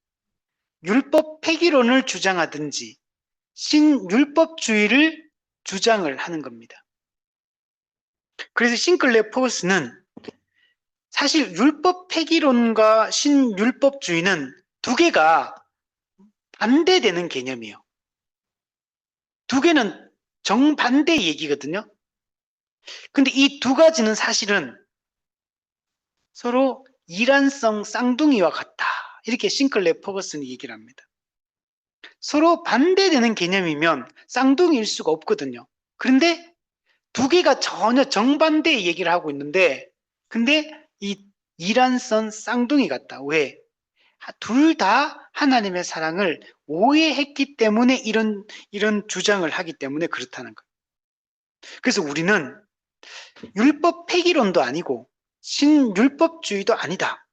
율법 폐기론을 주장하든지 신율법주의를 주장을 하는 겁니다. 그래서 싱클레어 퍼거슨은 사실 율법 폐기론과 신율법주의는 두 개가 반대되는 개념이에요. 두 개는 정반대의 얘기거든요. 근데 이 두 가지는 사실은 서로 이란성 쌍둥이와 같다. 이렇게 싱클레어 퍼거슨이 얘기를 합니다. 서로 반대되는 개념이면 쌍둥이일 수가 없거든요. 그런데 두 개가 전혀 정반대의 얘기를 하고 있는데, 근데 이 이란성 쌍둥이 같다. 왜? 둘 다 하나님의 사랑을 오해했기 때문에 이런 주장을 하기 때문에 그렇다는 거예요. 그래서 우리는 율법 폐기론도 아니고 신율법주의도 아니다.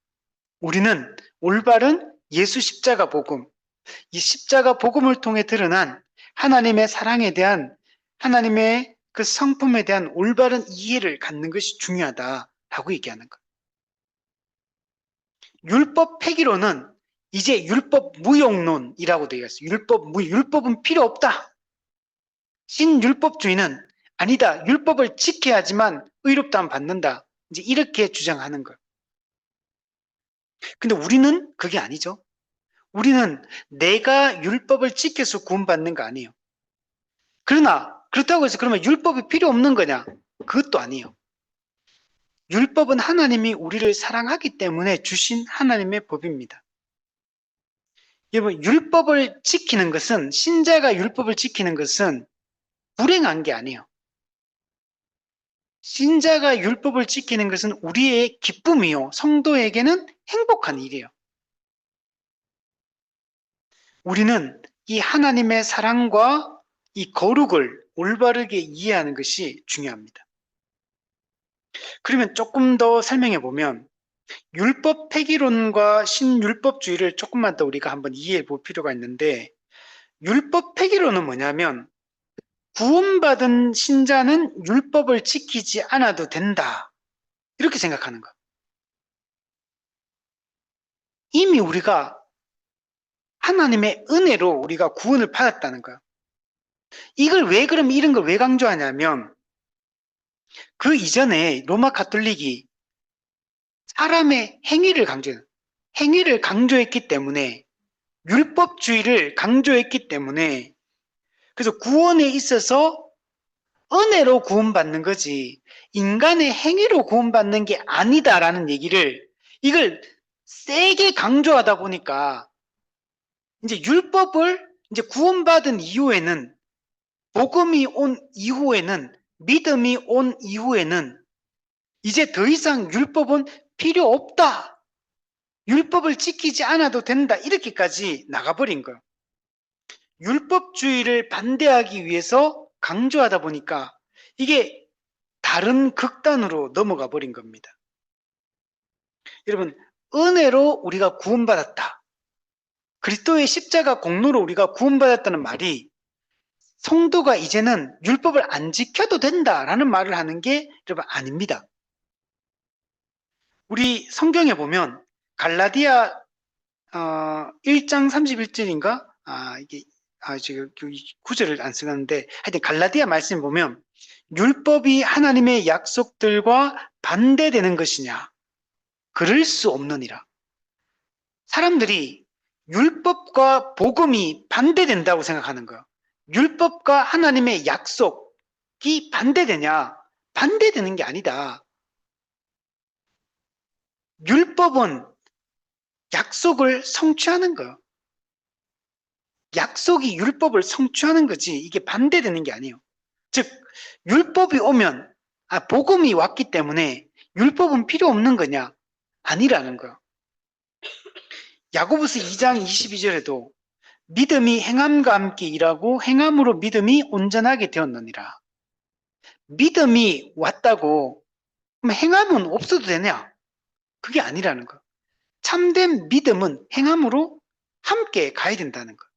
우리는 올바른 예수 십자가 복음, 이 십자가 복음을 통해 드러난 하나님의 사랑에 대한, 하나님의 그 성품에 대한 올바른 이해를 갖는 것이 중요하다라고 얘기하는 거예요. 율법 폐기론은 이제 율법 무용론이라고 되어 있어요. 율법은 필요 없다. 신율법주의는 아니다. 율법을 지켜야지만 의롭다함 받는다. 이제 이렇게 주장하는 거예요. 근데 우리는 그게 아니죠. 우리는 내가 율법을 지켜서 구원받는 거 아니에요. 그러나 그렇다고 해서 그러면 율법이 필요 없는 거냐? 그것도 아니에요. 율법은 하나님이 우리를 사랑하기 때문에 주신 하나님의 법입니다. 여러분, 율법을 지키는 것은, 신자가 율법을 지키는 것은 불행한 게 아니에요. 신자가 율법을 지키는 것은 우리의 기쁨이요, 성도에게는 행복한 일이에요. 우리는 이 하나님의 사랑과 이 거룩을 올바르게 이해하는 것이 중요합니다. 그러면 조금 더 설명해 보면 율법 폐기론과 신율법주의를 조금만 더 우리가 한번 이해해 볼 필요가 있는데, 율법 폐기론은 뭐냐면 구원받은 신자는 율법을 지키지 않아도 된다. 이렇게 생각하는 거. 이미 우리가 하나님의 은혜로 우리가 구원을 받았다는 거야. 그럼 이런 걸 왜 강조하냐면 그 이전에 로마 가톨릭이 사람의 행위를 강조했기 때문에, 율법주의를 강조했기 때문에, 그래서 구원에 있어서 은혜로 구원받는 거지 인간의 행위로 구원받는 게 아니다라는 얘기를, 이걸 세게 강조하다 보니까 이제 율법을 이제 구원받은 이후에는 복음이 온 이후에는, 믿음이 온 이후에는 이제 더 이상 율법은 필요 없다. 율법을 지키지 않아도 된다. 이렇게까지 나가버린 거예요. 율법주의를 반대하기 위해서 강조하다 보니까 이게 다른 극단으로 넘어가 버린 겁니다. 여러분, 은혜로 우리가 구원받았다. 그리스도의 십자가 공로로 우리가 구원받았다는 말이 성도가 이제는 율법을 안 지켜도 된다라는 말을 하는 게 여러분 아닙니다. 우리 성경에 보면 갈라디아 1장 31절인가? 지금 구절을 안 쓰는데 하여튼 갈라디아 말씀 보면 율법이 하나님의 약속들과 반대되는 것이냐? 그럴 수 없느니라. 사람들이 율법과 복음이 반대된다고 생각하는 거예요. 율법과 하나님의 약속이 반대되냐? 반대되는 게 아니다. 율법은 약속을 성취하는 거예요. 약속이 율법을 성취하는 거지 이게 반대되는 게 아니에요. 즉 율법이 오면 복음이 왔기 때문에 율법은 필요 없는 거냐? 아니라는 거예요. 야고보서 2장 22절에도 믿음이 행함과 함께 일하고 행함으로 믿음이 온전하게 되었느니라. 믿음이 왔다고 그럼 행함은 없어도 되냐? 그게 아니라는 거예요. 참된 믿음은 행함으로 함께 가야 된다는 거예요.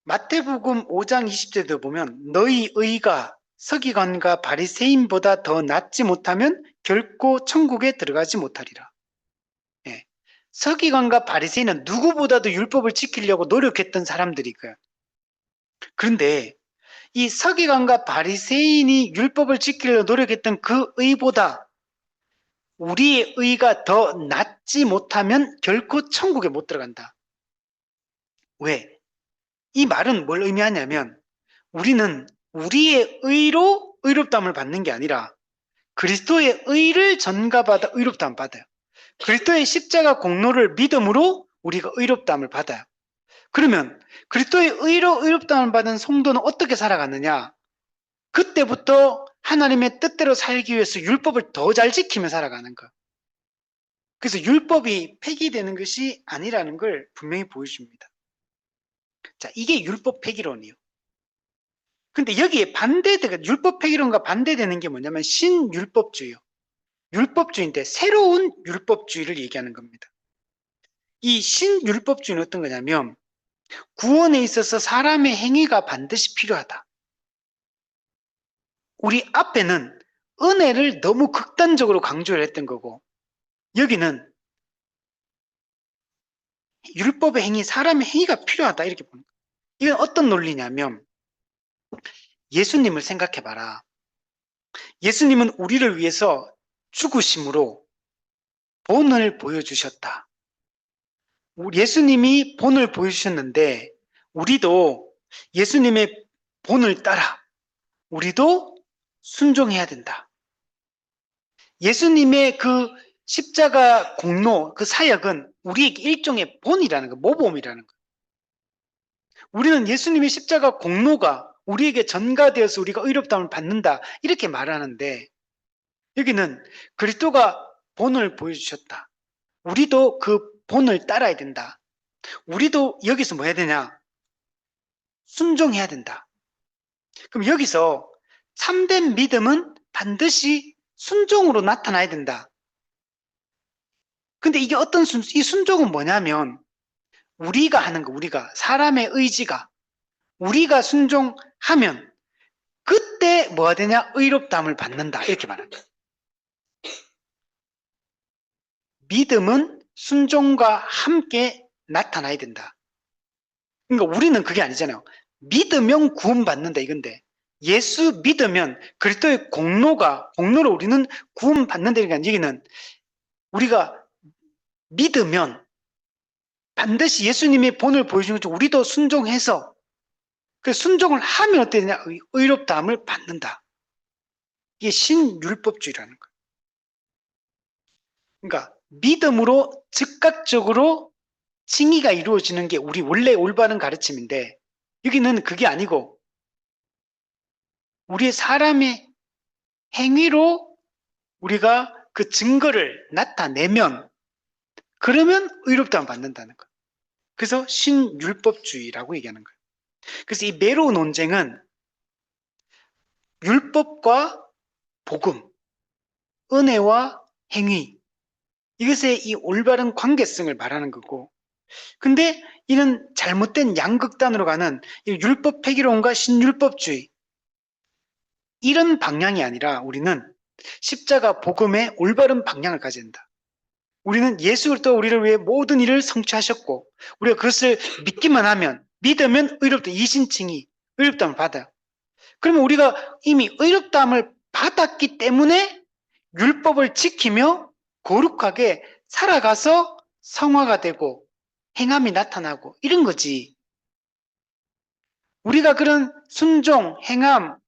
마태복음 5장 20절도 보면 너희 의가 서기관과 바리새인보다 더 낫지 못하면 결코 천국에 들어가지 못하리라. 예. 서기관과 바리새인은 누구보다도 율법을 지키려고 노력했던 사람들이고요. 그런데 이 서기관과 바리새인이 율법을 지키려고 노력했던 그 의보다 우리의 의가 더 낫지 못하면 결코 천국에 못 들어간다. 왜? 이 말은 뭘 의미하냐면 우리는 우리의 의로 의롭다함을 받는 게 아니라 그리스도의 의를 전가받아 의롭다함을 받아요. 그리스도의 십자가 공로를 믿음으로 우리가 의롭다함을 받아요. 그러면 그리스도의 의로 의롭다함을 받은 성도는 어떻게 살아가느냐? 그때부터 하나님의 뜻대로 살기 위해서 율법을 더 잘 지키며 살아가는 거. 그래서 율법이 폐기되는 것이 아니라는 걸 분명히 보여줍니다. 자, 이게 율법 폐기론이에요. 근데 여기에 율법 폐기론과 반대되는 게 뭐냐면 신율법주의요. 율법주의인데 새로운 율법주의를 얘기하는 겁니다. 이 신율법주의는 어떤 거냐면 구원에 있어서 사람의 행위가 반드시 필요하다. 우리 앞에는 은혜를 너무 극단적으로 강조를 했던 거고 여기는 율법의 행위, 사람의 행위가 필요하다 이렇게 보는 거예요. 이건 어떤 논리냐면 예수님을 생각해봐라. 예수님은 우리를 위해서 죽으심으로 본을 보여주셨다. 예수님이 본을 보여주셨는데 우리도 예수님의 본을 따라 우리도 순종해야 된다. 예수님의 그 십자가 공로, 그 사역은 우리에게 일종의 본이라는 거, 모범이라는 거. 우리는 예수님의 십자가 공로가 우리에게 전가되어서 우리가 의롭다함을 받는다. 이렇게 말하는데 여기는 그리스도가 본을 보여주셨다. 우리도 그 본을 따라야 된다. 우리도 여기서 뭐 해야 되냐? 순종해야 된다. 그럼 여기서 참된 믿음은 반드시 순종으로 나타나야 된다. 근데 이게 이 순종은 뭐냐면 우리가 하는 거, 사람의 의지가 우리가 순종하면 그때 뭐가 되냐? 의롭다함을 받는다. 이렇게 말합니다. 믿음은 순종과 함께 나타나야 된다. 그러니까 우리는 그게 아니잖아요. 믿으면 구원받는다 이건데 예수 믿으면 그리스도의 공로로 우리는 구원받는다. 그러니까 얘기는 우리가 믿으면 반드시 예수님의 본을 보여주는 것처럼 우리도 순종해서 그 순종을 하면 어떻게 되냐? 의롭다함을 받는다. 이게 신율법주의라는 거예요. 그러니까 믿음으로 즉각적으로 칭의가 이루어지는 게 우리 원래 올바른 가르침인데 여기는 그게 아니고 우리의 사람의 행위로 우리가 그 증거를 나타내면 그러면 의롭다함을 받는다는 거예요. 그래서 신율법주의라고 얘기하는 거예요. 그래서 이 매로 논쟁은 율법과 복음, 은혜와 행위, 이것의 이 올바른 관계성을 말하는 거고, 근데 이는 잘못된 양극단으로 가는 율법 폐기론과 신율법주의, 이런 방향이 아니라 우리는 십자가 복음의 올바른 방향을 가져야 된다. 우리는 예수 그리스도 우리를 위해 모든 일을 성취하셨고 우리가 그것을 믿기만 하면, 믿으면 의롭다, 이신칭이 의롭다함을 받아요. 그러면 우리가 이미 의롭다함을 받았기 때문에 율법을 지키며 거룩하게 살아가서 성화가 되고 행함이 나타나고 이런 거지. 우리가 그런 순종, 행함,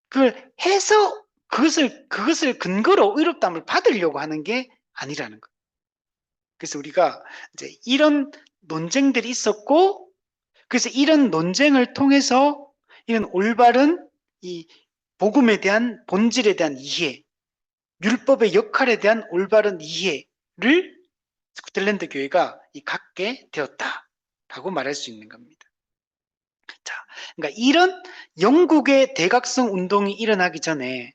그걸 해서 그것을 근거로 의롭다함을 받으려고 하는 게 아니라는 거예요. 그래서 우리가 이제 이런 논쟁들이 있었고, 그래서 이런 논쟁을 통해서 이런 올바른 이 복음에 대한 본질에 대한 이해, 율법의 역할에 대한 올바른 이해를 스코틀랜드 교회가 갖게 되었다라고 말할 수 있는 겁니다. 자, 그러니까 이런 영국의 대각성 운동이 일어나기 전에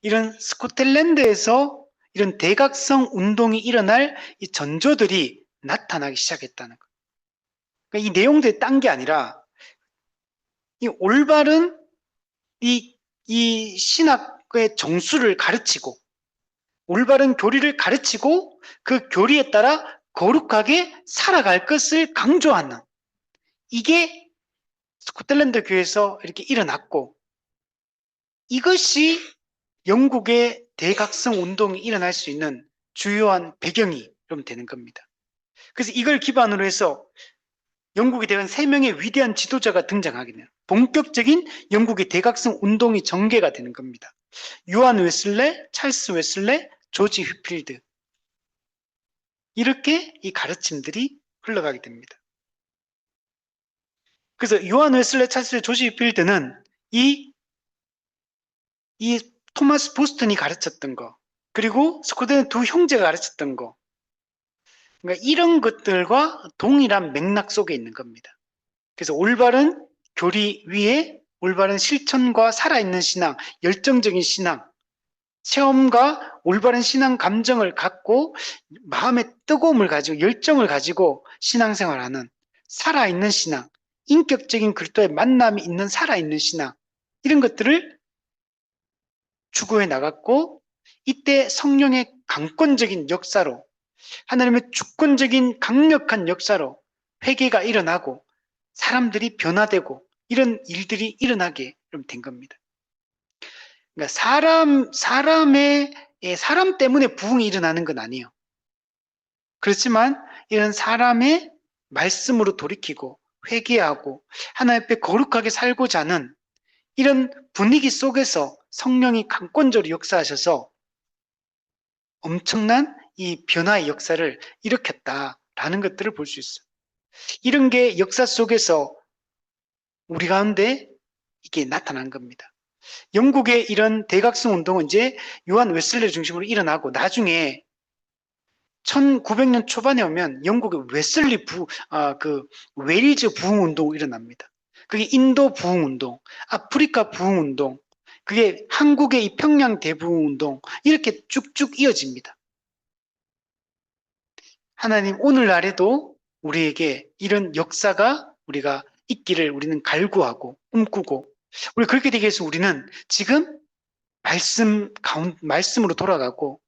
이런 스코틀랜드에서 이런 대각성 운동이 일어날 이 전조들이 나타나기 시작했다는 거예요. 그러니까 이 내용들이 딴 게 아니라 이 올바른 이 신학의 정수를 가르치고 올바른 교리를 가르치고 그 교리에 따라 거룩하게 살아갈 것을 강조하는, 이게 스코틀랜드 교회에서 이렇게 일어났고, 이것이 영국의 대각성 운동이 일어날 수 있는 주요한 배경이 좀 되는 겁니다. 그래서 이걸 기반으로 해서 영국에 대한 3명의 위대한 지도자가 등장하게 돼요. 본격적인 영국의 대각성 운동이 전개가 되는 겁니다. 요한 웨슬레, 찰스 웨슬레, 조지 휘필드, 이렇게 이 가르침들이 흘러가게 됩니다. 그래서 요한 웨슬레, 찰스, 조지 휘필드는 이 토마스 보스턴이 가르쳤던 거, 그리고 스코틀랜드 두 형제가 가르쳤던 거, 그러니까 이런 것들과 동일한 맥락 속에 있는 겁니다. 그래서 올바른 교리 위에 올바른 실천과 살아있는 신앙, 열정적인 신앙, 체험과 올바른 신앙 감정을 갖고 마음의 뜨거움을 가지고 열정을 가지고 신앙생활하는 살아있는 신앙, 인격적인 그리스도의 만남이 있는 살아있는 신앙, 이런 것들을 추구해 나갔고, 이때 성령의 강권적인 역사로, 하나님의 주권적인 강력한 역사로 회개가 일어나고 사람들이 변화되고 이런 일들이 일어나게 된 겁니다. 그러니까 사람 때문에 부흥이 일어나는 건 아니에요. 그렇지만 이런 사람의 말씀으로 돌이키고 회개하고 하나님 앞에 거룩하게 살고자 하는 이런 분위기 속에서 성령이 강권적으로 역사하셔서 엄청난 이 변화의 역사를 일으켰다라는 것들을 볼 수 있어요. 이런 게 역사 속에서 우리 가운데 이게 나타난 겁니다. 영국의 이런 대각성 운동은 이제 요한 웨슬레를 중심으로 일어나고, 나중에 1900년 초반에 오면 영국의 웨일즈 부흥 운동이 일어납니다. 그게 인도 부흥 운동, 아프리카 부흥 운동, 그게 한국의 이 평양 대부흥 운동, 이렇게 쭉쭉 이어집니다. 하나님 오늘날에도 우리에게 이런 역사가 우리가 있기를 우리는 갈구하고 꿈꾸고, 우리 그렇게 되기 위해서 우리는 지금 말씀으로 돌아가고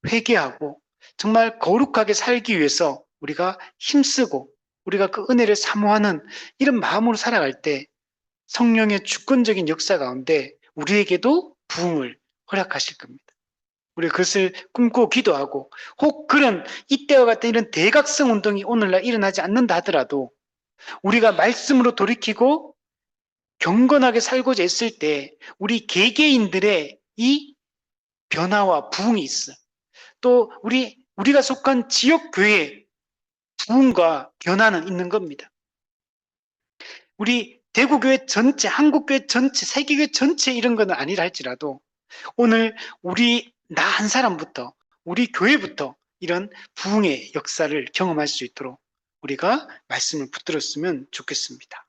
회개하고 정말 거룩하게 살기 위해서 우리가 힘쓰고 우리가 그 은혜를 사모하는 이런 마음으로 살아갈 때 성령의 주권적인 역사 가운데 우리에게도 부흥을 허락하실 겁니다. 우리가 그것을 꿈꾸고 기도하고, 혹 그런 이때와 같은 이런 대각성 운동이 오늘날 일어나지 않는다 하더라도 우리가 말씀으로 돌이키고 경건하게 살고자 했을 때 우리 개개인들의 이 변화와 부흥이 있어. 또 우리가 속한 지역 교회의 부흥과 변화는 있는 겁니다. 우리 대구교회 전체, 한국교회 전체, 세계교회 전체 이런 거는 아니라 할지라도 오늘 우리 나 한 사람부터 우리 교회부터 이런 부흥의 역사를 경험할 수 있도록 우리가 말씀을 붙들었으면 좋겠습니다.